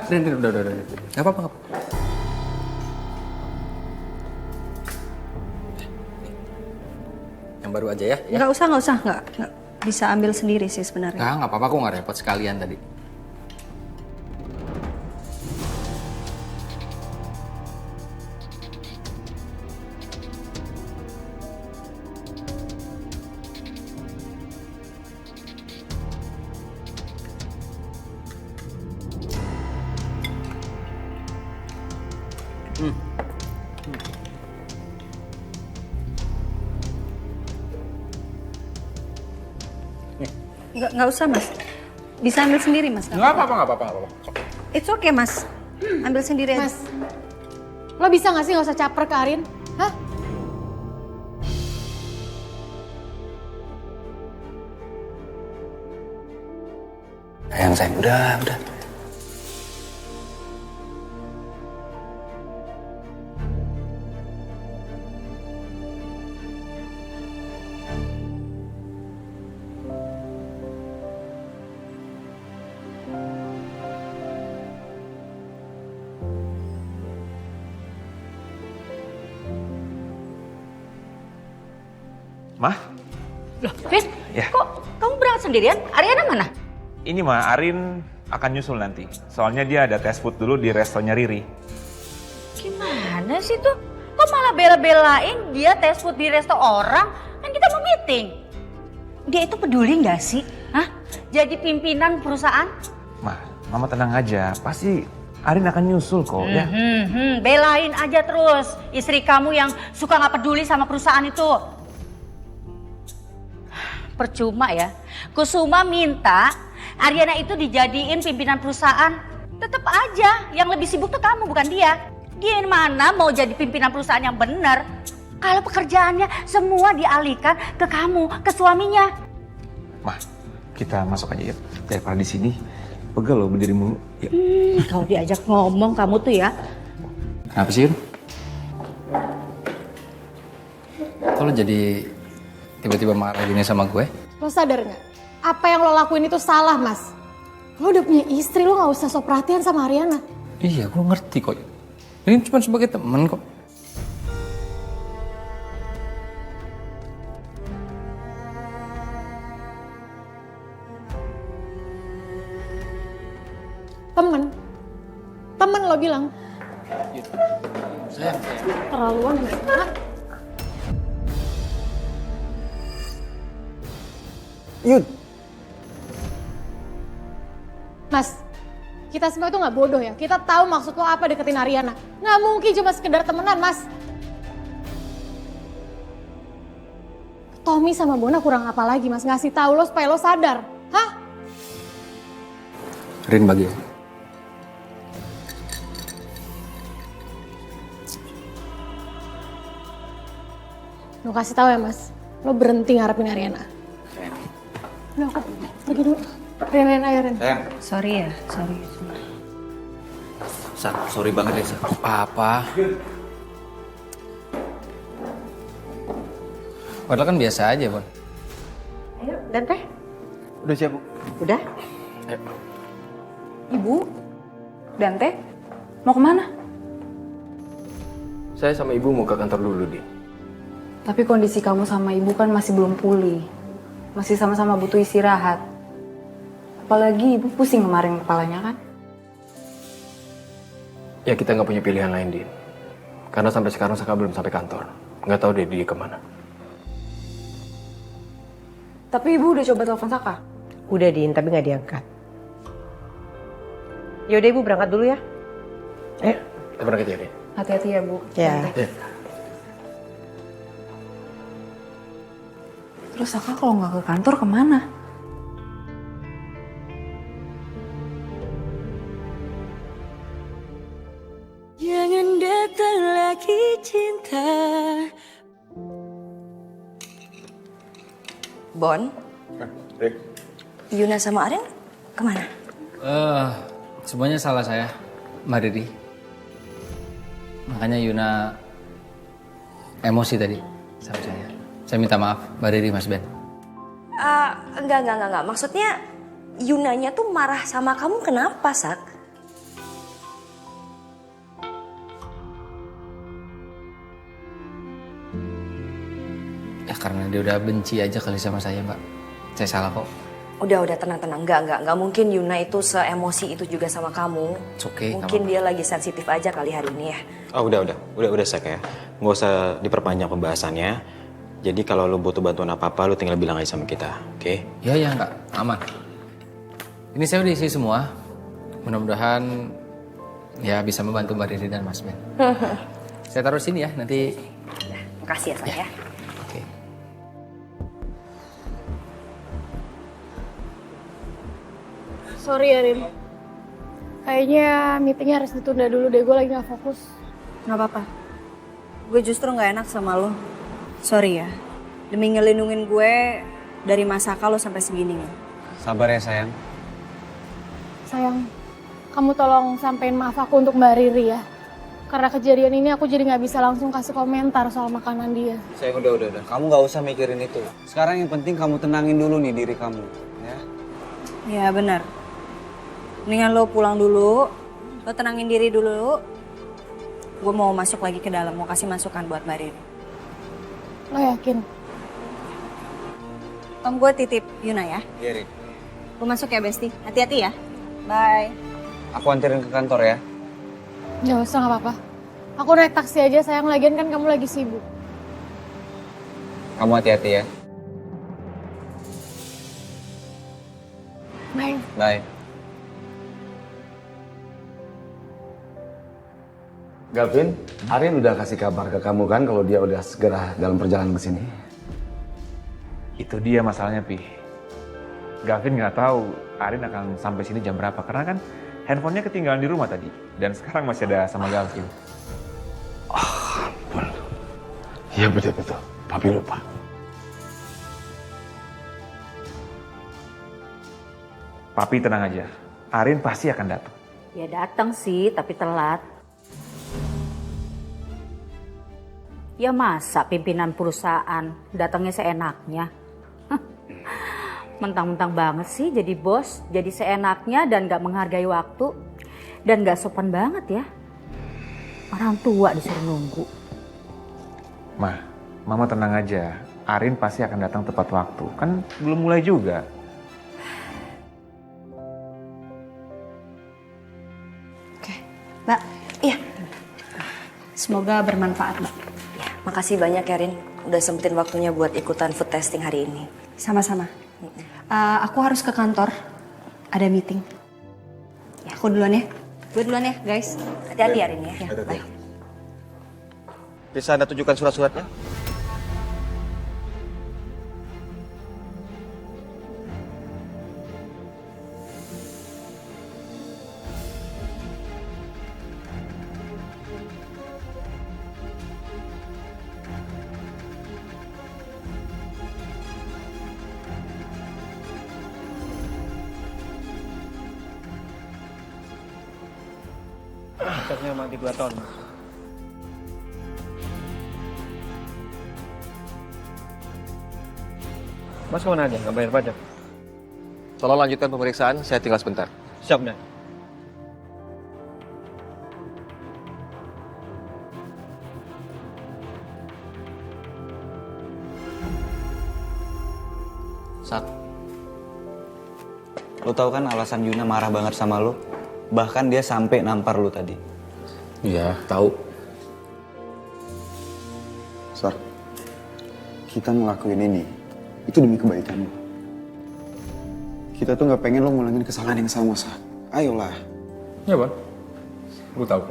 Rin, udah. Gak apa-apa. Yang baru aja ya. Nggak usah, nggak bisa ambil sendiri sih sebenarnya. Nggak apa-apa, aku nggak repot sekalian tadi. Nggak usah mas, bisa ambil sendiri mas. Nggak apa-apa. It's okay mas, ambil sendiri aja. Mas, lo bisa gak sih gak usah caper ke Arin? Hah? Sayang, udah. Mah? Loh, Vin, Ya. kok kamu berangkat sendirian? Ariana mana? Ini mah Arin akan nyusul nanti. Soalnya dia ada tes food dulu di restonya Riri. Gimana sih tuh? Kok malah bela-belain dia tes food di resto orang? Kan kita mau meeting. Dia itu peduli nggak sih? Hah? Jadi pimpinan perusahaan? Mah, Mama tenang aja. Pasti Arin akan nyusul kok ya. Belain aja terus istri kamu yang suka nggak peduli sama perusahaan itu. Percuma ya, Kusuma minta Ariana itu dijadiin pimpinan perusahaan. Tetap aja yang lebih sibuk tuh kamu bukan dia. Dia yang mana mau jadi pimpinan perusahaan yang benar kalau pekerjaannya semua dialihkan ke kamu, ke suaminya. Mah, kita masuk aja ya. Daripada di sini pegel loh berdiri mulu. Yuk. Kalau diajak ngomong kamu tuh ya. Kenapa sih, Yun? Kok lo jadi tiba-tiba marah gini sama gue? Lo sadar gak? Apa yang lo lakuin itu salah mas. Lo udah punya istri, lo gak usah sok perhatian sama Ariana. Iya, gue ngerti kok. Ini cuma sebagai temen kok. Temen lo bilang. Sayang. Terlaluan. Hah? Yud. Mas, kita semua itu gak bodoh ya. Kita tahu maksud lo apa deketin Ariana. Gak mungkin cuma sekedar temenan, Mas. Tommy sama Bona kurang apa lagi, Mas? Ngasih tahu lo supaya lo sadar. Hah? Rin bagi ya. Lo kasih tahu ya, Mas. Lo berhenti ngarepin Ariana. Udah, aku pergi dulu. Ren, ayo Ren. Sayang. Sorry ya, sorry. Sorry banget ya, Sa. Apa-apa. Padahal kan biasa aja, Bon. Ayo, dan teh? Udah siap, Bu? Udah? Ayo. Ibu, Dante, mau kemana? Saya sama Ibu mau ke kantor dulu, Din. Tapi kondisi kamu sama ibu kan masih belum pulih. Masih sama-sama butuh istirahat. Apalagi ibu pusing kemarin kepalanya kan? Ya kita nggak punya pilihan lain, Din. Karena sampai sekarang Saka belum sampai kantor. Nggak tahu deh dia kemana. Tapi ibu udah coba telepon Saka? Udah Din, tapi nggak diangkat. Yaudah ibu berangkat dulu ya. Ayo, kita berangkat ya, Din. Hati-hati ya bu. Ya. Ya. Terus Saka kalau nggak ke kantor kemana? Jangan datang lagi cinta. Bon, Yuna sama Arin kemana? Semuanya salah saya, Mbak Riri. Makanya Yuna emosi tadi sama saya. Saya minta maaf, Mbak Riri, Mas Ben. Enggak. Maksudnya Yunanya tuh marah sama kamu kenapa, Sak? Ya karena dia udah benci aja kali sama saya, Mbak. Saya salah kok. Udah tenang. Enggak mungkin Yuna itu seemosi itu juga sama kamu. It's okay, Mungkin dia lagi sensitif aja kali hari ini ya. Oh udah Sak ya. Nggak usah diperpanjang pembahasannya. Jadi kalau lo butuh bantuan apa-apa, lo tinggal bilang aja sama kita, oke? Ya enggak, aman. Ini saya udah isi semua. Mudah-mudahan ya bisa membantu Mbak Riri dan Mas Ben. Saya taruh sini ya, nanti. Makasih ya, Sak ya. Oke. Sorry ya, Rin. Kayaknya meetingnya harus ditunda dulu deh, gue lagi gak fokus. Gak apa-apa. Gue justru gak enak sama lo. Sorry ya. Demi ngelindungin gue dari Masaka lo sampai segininya. Sabar ya sayang. Sayang, kamu tolong sampein maaf aku untuk Mbak Riri ya. Karena kejadian ini aku jadi gak bisa langsung kasih komentar soal makanan dia. Sayang udah. Kamu gak usah mikirin itu. Sekarang yang penting kamu tenangin dulu nih diri kamu. Ya. Ya benar. Mendingan lo pulang dulu. Lo tenangin diri dulu. Gue mau masuk lagi ke dalam. Mau kasih masukan buat Mbak Riri. Lo yakin? Om, gue titip Yuna ya. Iya, Rin. Gue masuk ya, Besti. Hati-hati ya. Bye. Aku anterin ke kantor ya. Gak usah, gak apa-apa. Aku naik taksi aja, sayang. Lagian kan kamu lagi sibuk. Kamu hati-hati ya. Bye. Bye. Gavin, Arin udah kasih kabar ke kamu kan kalau dia udah segera dalam perjalanan ke sini? Itu dia masalahnya, Pi. Gavin nggak tahu Arin akan sampai sini jam berapa. Karena kan handphonenya ketinggalan di rumah tadi. Dan sekarang masih ada sama Gavin. Ampun. Iya betul-betul. Papi lupa. Papi tenang aja. Arin pasti akan datang. Ya datang sih, tapi telat. Ya masa pimpinan perusahaan datangnya seenaknya? Mentang-mentang banget sih jadi bos, jadi seenaknya dan gak menghargai waktu. Dan gak sopan banget ya. Orang tua disuruh nunggu. Mama tenang aja. Arin pasti akan datang tepat waktu. Kan belum mulai juga. Mbak, iya. Semoga bermanfaat, Mbak. Ya, makasih banyak ya, Rin. Udah sempetin waktunya buat ikutan food testing hari ini. Sama-sama. Aku harus ke kantor. Ada meeting. Ya, aku duluan ya. Gue duluan ya, guys. Hati-hati ya, Rin ya. Bye. Bisa Anda tunjukkan surat-suratnya? Pajaknya mati 2 tahun. Mas kemana aja? Nggak bayar pajak? Tolong lanjutkan pemeriksaan, saya tinggal sebentar. Siap, Dan. Sak. Lo tau kan alasan Yuna marah banget sama lo? Bahkan dia sampai nampar lo tadi. Iya, tahu. Sar, kita ngelakuin ini, itu demi kebaikan lo. Kita tuh nggak pengen lo ngulangin kesalahan yang sama, Sar. Ayolah. Ya, Bang. Gue tahu.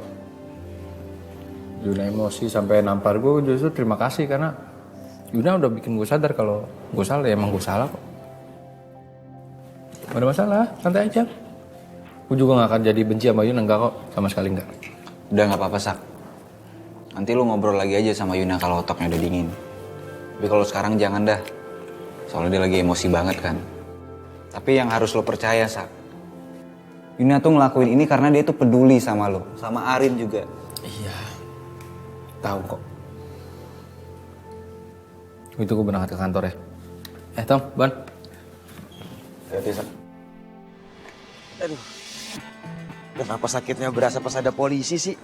Yuna emosi sampai nampar gue, justru terima kasih karena Yuna udah bikin gue sadar kalau gue salah, ya emang gue salah kok. Gak ada masalah, santai aja. Gue juga gak akan jadi benci sama Yuna, enggak kok, sama sekali enggak. Udah gak apa-apa, Sak. Nanti lo ngobrol lagi aja sama Yuna kalau otaknya udah dingin. Tapi kalau sekarang jangan dah. Soalnya dia lagi emosi banget kan. Tapi yang harus lo percaya, Sak. Yuna tuh ngelakuin ini karena dia tuh peduli sama lo. Sama Arin juga. Iya. Tahu kok. Itu gue berangkat ke kantor ya. Tom, Ban. Hati-hati, Sak. Aduh. Kenapa sakitnya berasa pas ada polisi sih?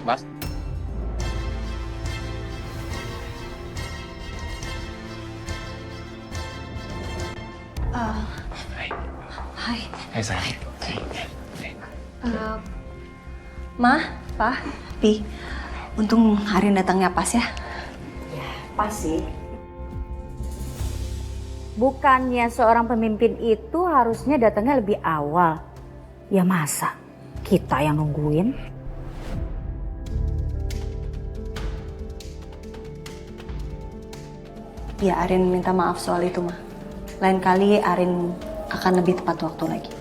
Mas. Hai. Hai sayang. Ma, Pa, Pi. Untung Arin datangnya pas ya. Pas sih. Bukannya seorang pemimpin itu harusnya datangnya lebih awal. Ya masa kita yang nungguin? Ya Arin minta maaf soal itu, Ma. Lain kali Arin akan lebih tepat waktu lagi.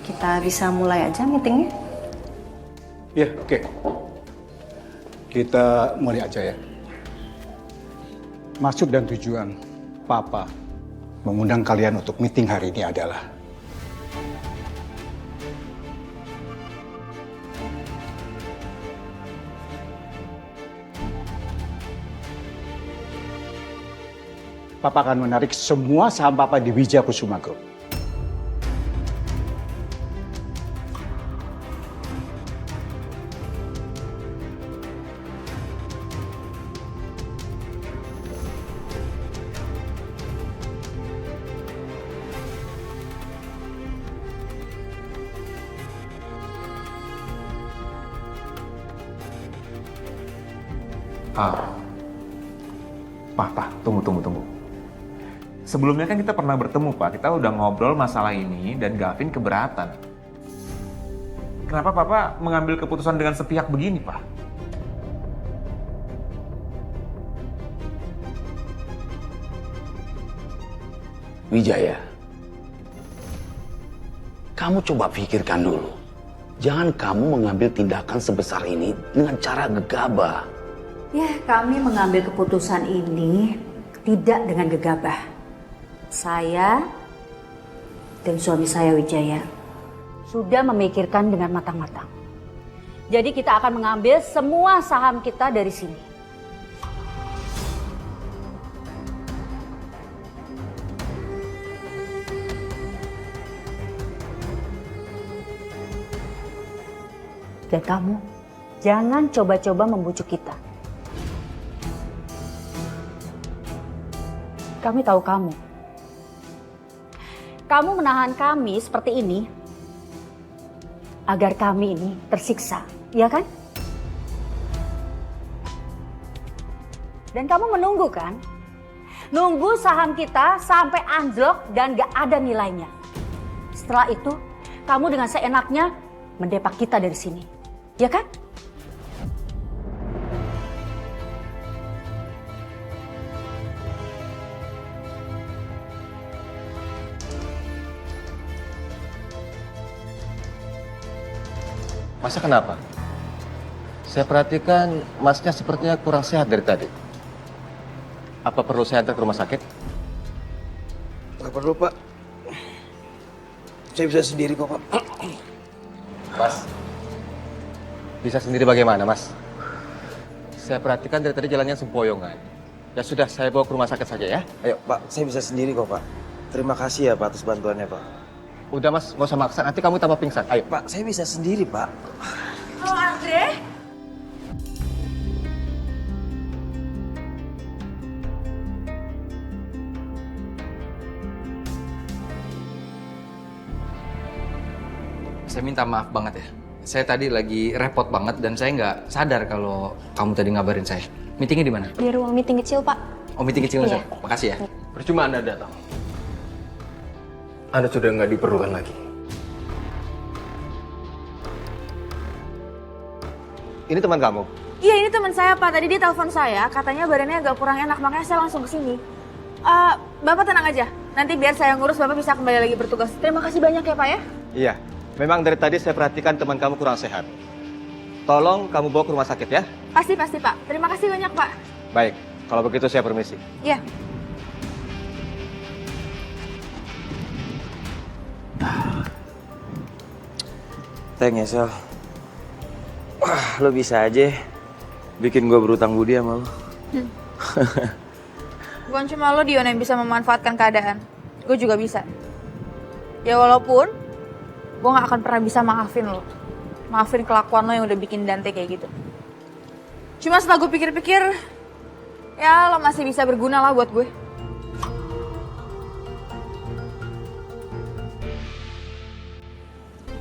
Kita bisa mulai aja meetingnya? Ya, oke. Kita mulai aja ya. Maksud dan tujuan Papa mengundang kalian untuk meeting hari ini adalah Papa akan menarik semua saham Papa di Wijaya Kusuma Group. Pak, tunggu. Sebelumnya kan kita pernah bertemu, Pak. Kita udah ngobrol masalah ini dan Gavin keberatan. Kenapa Papa mengambil keputusan dengan sepihak begini, Pak? Wijaya, kamu coba pikirkan dulu. Jangan kamu mengambil tindakan sebesar ini dengan cara gegabah. Ya, kami mengambil keputusan ini tidak dengan gegabah. Saya dan suami saya Wijaya sudah memikirkan dengan matang-matang. Jadi kita akan mengambil semua saham kita dari sini. Dan kamu jangan coba-coba membujuk kita. Kami tahu kamu. Kamu menahan kami seperti ini agar kami ini tersiksa, ya kan? Dan kamu menunggu kan? Nunggu saham kita sampai anjlok dan gak ada nilainya. Setelah itu, kamu dengan seenaknya mendepak kita dari sini, ya kan? Masnya kenapa? Saya perhatikan masnya sepertinya kurang sehat dari tadi. Apa perlu saya antar ke rumah sakit? Gak perlu, Pak. Saya bisa sendiri kok, Pak. Mas, bisa sendiri bagaimana, Mas? Saya perhatikan dari tadi jalannya sempoyongan. Ya sudah, saya bawa ke rumah sakit saja ya. Ayo, Pak. Saya bisa sendiri kok, Pak. Terima kasih ya, Pak, atas bantuannya, Pak. Udah, Mas. Nggak usah maksa. Nanti kamu tambah pingsan. Ayo. Pak, saya bisa sendiri, Pak. Halo, Andre. Saya minta maaf banget ya. Saya tadi lagi repot banget dan saya nggak sadar kalau kamu tadi ngabarin saya. Meetingnya di mana? Di ruang meeting kecil, Pak. Oh, meeting kecil. Iya. Makasih ya. Percuma Anda datang. Anda sudah nggak diperlukan lagi. Ini teman kamu? Iya, ini teman saya, Pak. Tadi dia telepon saya, katanya badannya agak kurang enak, makanya saya langsung ke sini. Bapak tenang aja. Nanti biar saya ngurus, Bapak bisa kembali lagi bertugas. Terima kasih banyak ya, Pak ya. Iya. Memang dari tadi saya perhatikan teman kamu kurang sehat. Tolong kamu bawa ke rumah sakit ya. Pasti, Pak. Terima kasih banyak, Pak. Baik. Kalau begitu saya permisi. Iya. Thank ya, Sel. Wah, lo bisa aja bikin gue berutang budi sama lo. Bukan cuma lo, Dion, yang bisa memanfaatkan keadaan. Gue juga bisa. Ya walaupun gue gak akan pernah bisa maafin lo. Maafin kelakuan lo yang udah bikin Dante kayak gitu. Cuma setelah gue pikir-pikir, ya lo masih bisa berguna lah buat gue.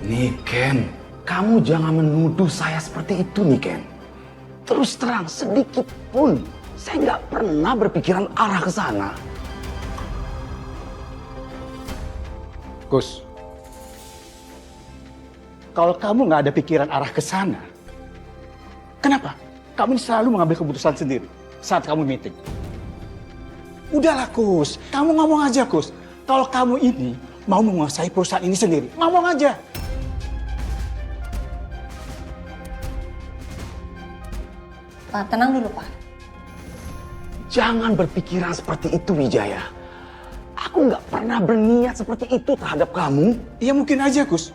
Niken, kamu jangan menuduh saya seperti itu, Niken. Terus terang, sedikit pun saya nggak pernah berpikiran arah ke sana. Gus, kalau kamu nggak ada pikiran arah ke sana, kenapa kamu selalu mengambil keputusan sendiri saat kamu meeting? Udahlah, Gus, kamu ngomong aja, Gus. Kalau kamu ini mau menguasai perusahaan ini sendiri, ngomong aja. Pak, tenang dulu, Pak. Jangan berpikiran seperti itu, Wijaya. Aku nggak pernah berniat seperti itu terhadap kamu. Ya mungkin aja, Gus.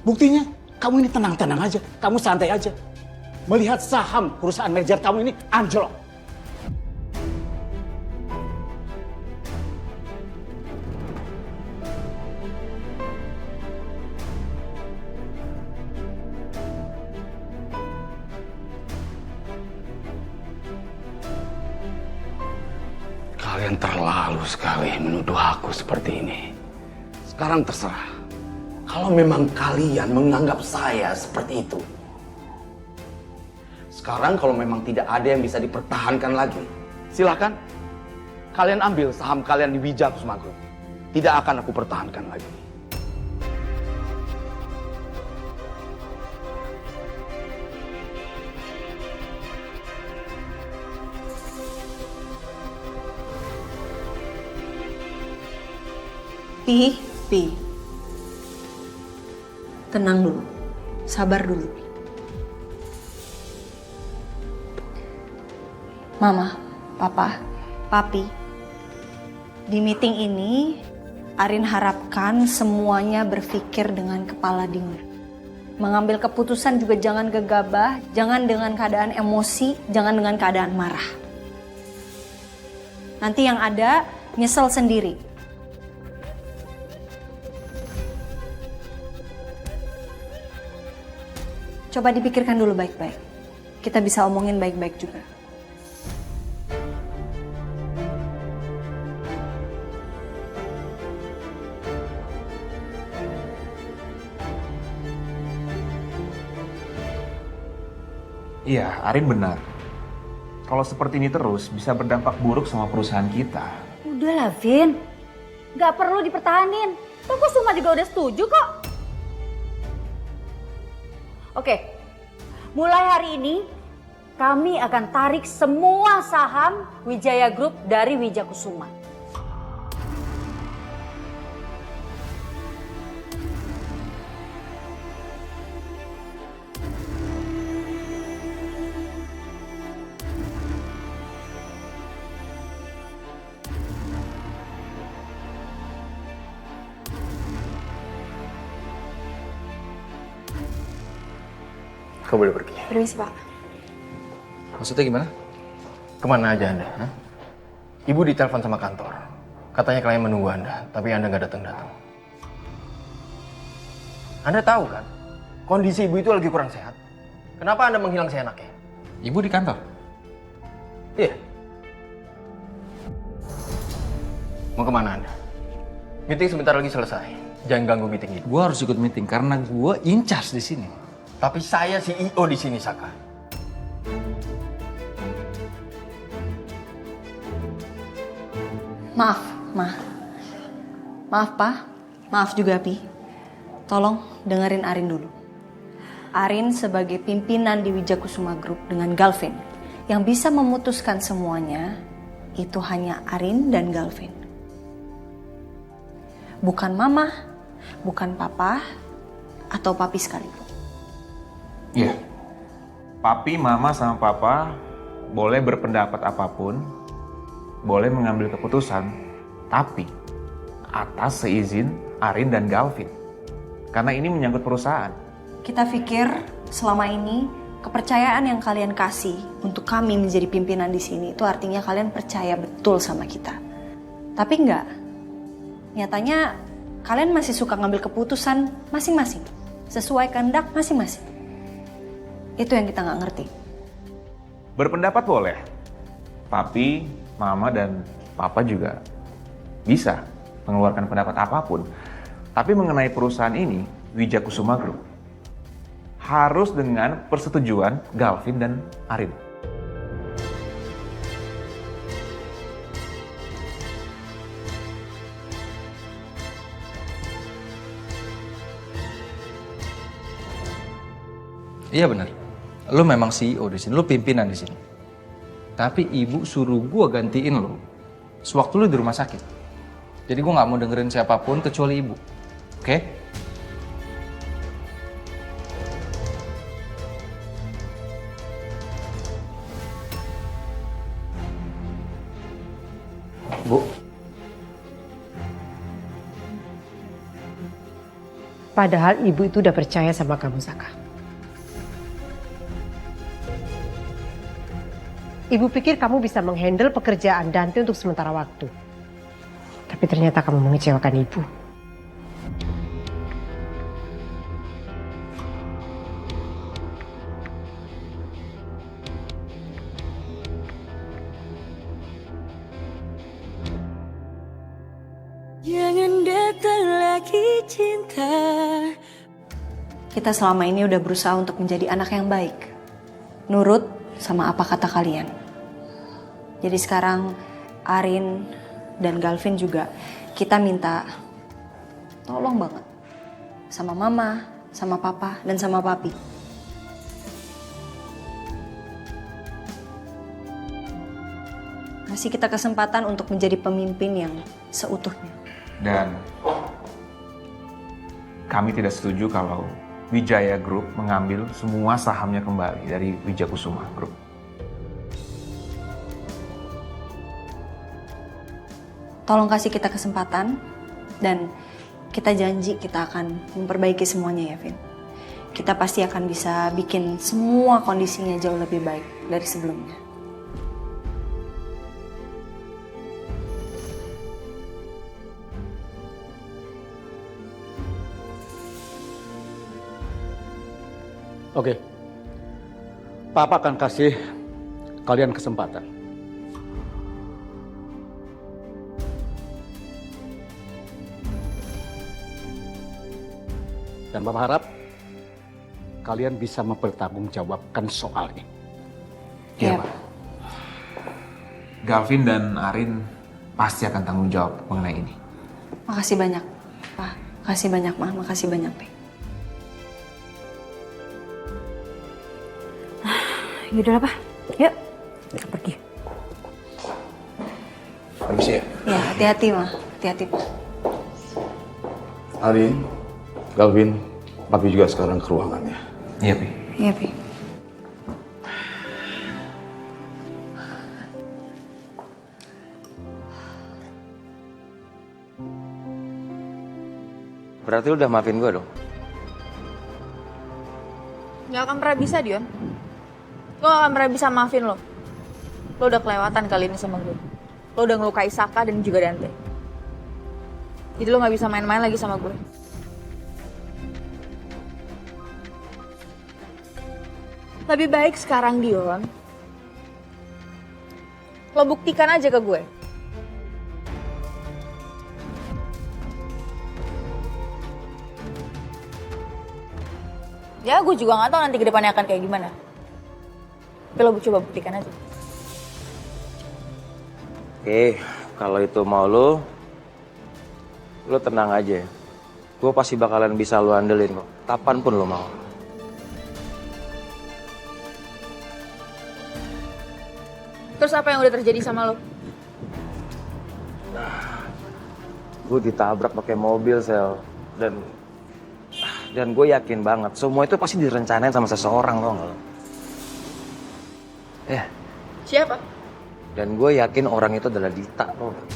Buktinya, kamu ini tenang-tenang aja. Kamu santai aja. Melihat saham perusahaan manajer kamu ini anjlok. Kalian terlalu sekali menuduh aku seperti ini. Sekarang terserah. Kalau memang kalian menganggap saya seperti itu. Sekarang kalau memang tidak ada yang bisa dipertahankan lagi, silakan. Kalian ambil saham kalian di Wijaya Kusuma Group. Tidak akan aku pertahankan lagi. Pi. Tenang dulu. Sabar dulu, Pi. Mama, Papa, Papi. Di meeting ini, Arin harapkan semuanya berpikir dengan kepala dingin. Mengambil keputusan juga jangan gegabah, jangan dengan keadaan emosi, jangan dengan keadaan marah. Nanti yang ada, nyesel sendiri. Coba dipikirkan dulu baik-baik. Kita bisa omongin baik-baik juga. Iya, Arin benar. Kalau seperti ini terus bisa berdampak buruk sama perusahaan kita. Udah lah, Vin. Gak perlu dipertahanin. Toh Kusuma juga udah setuju kok. Oke, mulai hari ini kami akan tarik semua saham Wijaya Group dari Wijaya Kusuma. Kau boleh pergi. Permisi, Pak. Maksudnya gimana? Kemana aja Anda? Hah? Ibu ditelepon sama kantor. Katanya klien menunggu Anda, tapi Anda nggak datang-datang. Anda tahu kan, kondisi ibu itu lagi kurang sehat. Kenapa Anda menghilang seenaknya? Ibu di kantor? Iya. Mau kemana Anda? Meeting sebentar lagi selesai. Jangan ganggu meeting ini. Gue harus ikut meeting karena gue in charge di sini. Tapi saya CEO di sini, Saka. Maaf, Maaf, Pak. Maaf juga, Pi. Tolong dengerin Arin dulu. Arin sebagai pimpinan di Wijaya Kusuma Group dengan Galvin, yang bisa memutuskan semuanya, itu hanya Arin dan Galvin. Bukan Mama, bukan Papa, atau Papi sekalipun. Iya. Papi, Mama, sama Papa boleh berpendapat apapun, boleh mengambil keputusan, tapi atas seizin Arin dan Galvin. Karena ini menyangkut perusahaan. Kita pikir selama ini kepercayaan yang kalian kasih untuk kami menjadi pimpinan di sini itu artinya kalian percaya betul sama kita. Tapi enggak. Nyatanya kalian masih suka ngambil keputusan masing-masing. Sesuai kehendak masing-masing. Itu yang kita nggak ngerti. Berpendapat boleh, tapi Mama dan Papa juga bisa mengeluarkan pendapat apapun. Tapi mengenai perusahaan ini, Wijakusuma Group, harus dengan persetujuan Galvin dan Arin. Iya benar. Lu memang CEO di sini, lu pimpinan di sini. Tapi ibu suruh gua gantiin lu sewaktu lu di rumah sakit. Jadi gua nggak mau dengerin siapapun kecuali ibu. Oke? Bu. Padahal ibu itu udah percaya sama kamu, Saka. Ibu pikir kamu bisa menghandle pekerjaan Dante untuk sementara waktu. Tapi ternyata kamu mengecewakan ibu. Jangan datang lagi cinta. Kita selama ini udah berusaha untuk menjadi anak yang baik. Nurut sama apa kata kalian. Jadi sekarang Arin dan Galvin juga kita minta tolong banget. Sama Mama, sama Papa, dan sama Papi. Kasih kita kesempatan untuk menjadi pemimpin yang seutuhnya. Dan kami tidak setuju kalau Wijaya Group mengambil semua sahamnya kembali dari Wijakusuma Group. Tolong kasih kita kesempatan dan kita janji kita akan memperbaiki semuanya ya, Vin. Kita pasti akan bisa bikin semua kondisinya jauh lebih baik dari sebelumnya. Oke. Papa akan kasih kalian kesempatan. Dan Bapak harap kalian bisa mempertanggungjawabkan soal ini. Iya, Pak. Galvin dan Arin pasti akan tanggung jawab mengenai ini. Makasih banyak, Pak. Makasih banyak, Ma. Makasih banyak, Pi. Yaudah lah, Pak. Yuk, kita pergi. Permisi ya. Ya, hati-hati, Ma. Hati-hati, Pak. Arin, Galvin, Papi juga sekarang ke ruangannya. Iya, Pi. Iya, Pi. Berarti lu udah maafin gue dong? Gak akan pernah bisa, Dion. Gue gak akan pernah bisa maafin lo. Lo udah kelewatan kali ini sama gue. Lo udah ngelukai Saka dan juga Dante. Jadi lo gak bisa main-main lagi sama gue. Lebih baik sekarang, Dion, lo buktikan aja ke gue. Ya, gue juga gak tahu nanti ke depannya akan kayak gimana. Tapi lo coba buktikan aja. Oke, kalau itu mau lo tenang aja. Gue pasti bakalan bisa lo andelin kok. Kapan pun lo mau. Terus apa yang udah terjadi sama lo? Gue ditabrak pakai mobil, Sel. Dan gue yakin banget semua itu pasti direncanain sama seseorang, tau gak lo? Siapa? Dan gue yakin orang itu adalah Dita, tau gak?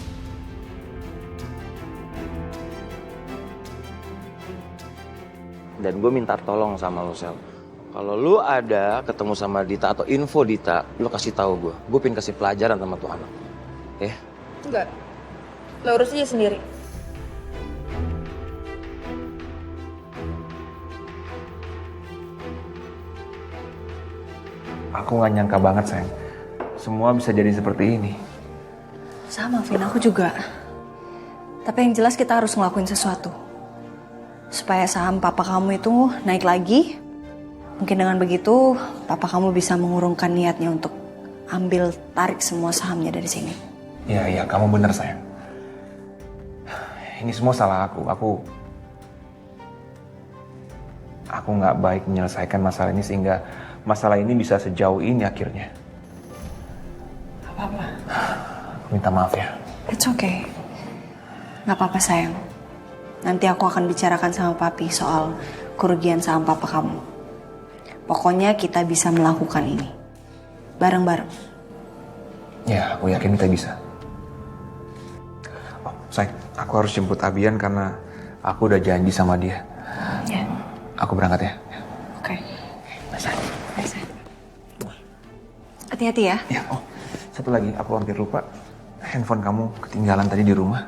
Dan gue minta tolong sama lo, Sel. Kalau lu ada ketemu sama Dita atau info Dita, lu kasih tahu gue. Gue pengen kasih pelajaran sama tuh anak. Ya? Enggak. Lo urus aja sendiri. Aku gak nyangka banget, sayang. Semua bisa jadi seperti ini. Sama, Vin, aku juga. Tapi yang jelas kita harus ngelakuin sesuatu. Supaya saham papa kamu itu naik lagi. Mungkin dengan begitu, papa kamu bisa mengurungkan niatnya untuk ambil tarik semua sahamnya dari sini. Iya, kamu bener, sayang. Ini semua salah aku. Aku gak baik menyelesaikan masalah ini sehingga masalah ini bisa sejauh ini akhirnya. Apa-apa. Aku minta maaf ya. It's okay. Gak apa-apa, sayang. Nanti aku akan bicarakan sama papi soal kerugian saham papa kamu. Pokoknya kita bisa melakukan ini. Bareng-bareng. Ya, aku yakin kita bisa. Oh, sayang, aku harus jemput Abian karena aku udah janji sama dia. Ya. Aku berangkat ya. Oke. Hati-hati ya. Ya, oh, satu lagi, aku hampir lupa. Handphone kamu ketinggalan tadi di rumah.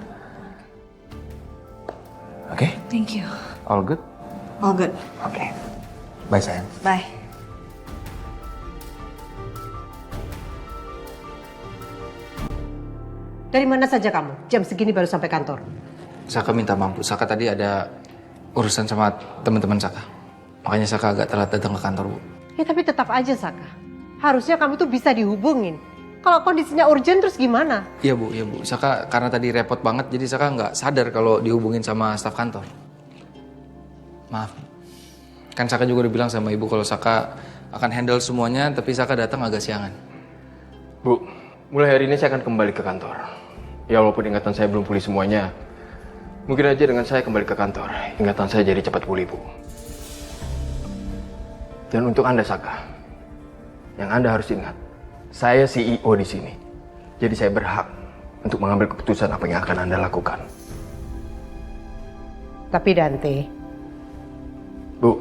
Oke? Thank you. All good? All good. Oke. Bye, sayang. Bye. Dari mana saja kamu? Jam segini baru sampai kantor. Saka minta maaf. Saka tadi ada urusan sama teman-teman Saka. Makanya Saka agak telat datang ke kantor, Bu. Ya tapi tetap aja, Saka. Harusnya kamu tuh bisa dihubungin. Kalau kondisinya urgent terus gimana? Iya Bu. Saka karena tadi repot banget, jadi Saka nggak sadar kalau dihubungin sama staf kantor. Maaf. Kan Saka juga udah bilang sama Ibu kalau Saka akan handle semuanya, tapi Saka datang agak siangan. Bu, mulai hari ini saya akan kembali ke kantor. Ya walaupun ingatan saya belum pulih semuanya, mungkin aja dengan saya kembali ke kantor, ingatan saya jadi cepat pulih, Bu. Dan untuk Anda, Saka, yang Anda harus ingat, saya CEO di sini. Jadi saya berhak untuk mengambil keputusan apa yang akan Anda lakukan. Tapi Dante. Bu,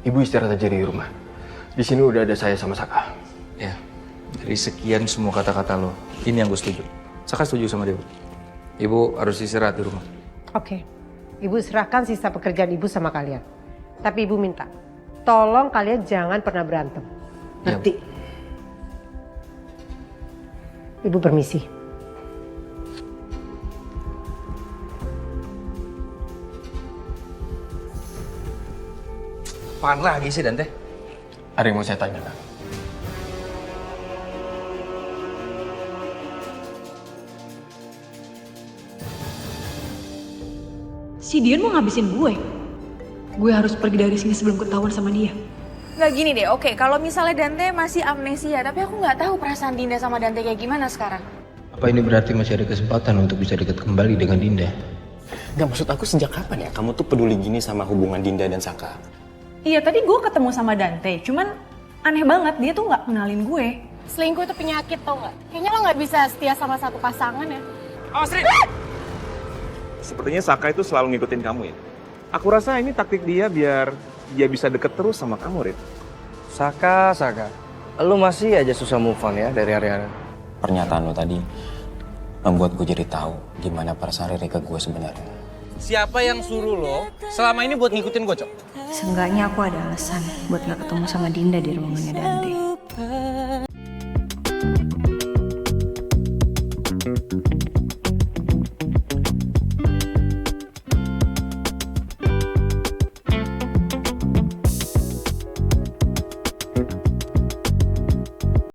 Ibu istirahat aja di rumah. Di sini udah ada saya sama Saka. Ya, dari sekian semua kata-kata lo, ini yang gue setuju. Saka setuju sama dia, Bu. Ibu harus istirahat di rumah. Oke. Ibu serahkan sisa pekerjaan Ibu sama kalian. Tapi Ibu minta, tolong kalian jangan pernah berantem. Ngerti? Ibu permisi. Apaan lagi sih, Dante? Ada yang mau saya tanyakan. Si Dion mau ngabisin gue. Gue harus pergi dari sini sebelum ketahuan sama dia. Nggak gini deh, oke, kalau misalnya Dante masih amnesia, tapi aku nggak tahu perasaan Dinda sama Dante kayak gimana sekarang. Apa ini berarti masih ada kesempatan untuk bisa dekat kembali dengan Dinda? Nggak, maksud aku sejak kapan ya kamu tuh peduli gini sama hubungan Dinda dan Saka? Iya, tadi gue ketemu sama Dante, cuman aneh banget dia tuh nggak kenalin gue. Selingkuh itu penyakit tau nggak? Kayaknya lo nggak bisa setia sama satu pasangan ya. Awas, Rin! Sepertinya Saka itu selalu ngikutin kamu ya. Aku rasa ini taktik dia biar dia bisa deket terus sama kamu, Rin. Saka, lu masih aja susah move on ya dari Ariana. Pernyataan lo tadi membuat gue jadi tahu gimana perasaan Riri ke gue sebenarnya. Siapa yang suruh lo selama ini buat ngikutin gue, Cok? Seenggaknya aku ada alasan buat gak ketemu sama Dinda di ruangannya Dante.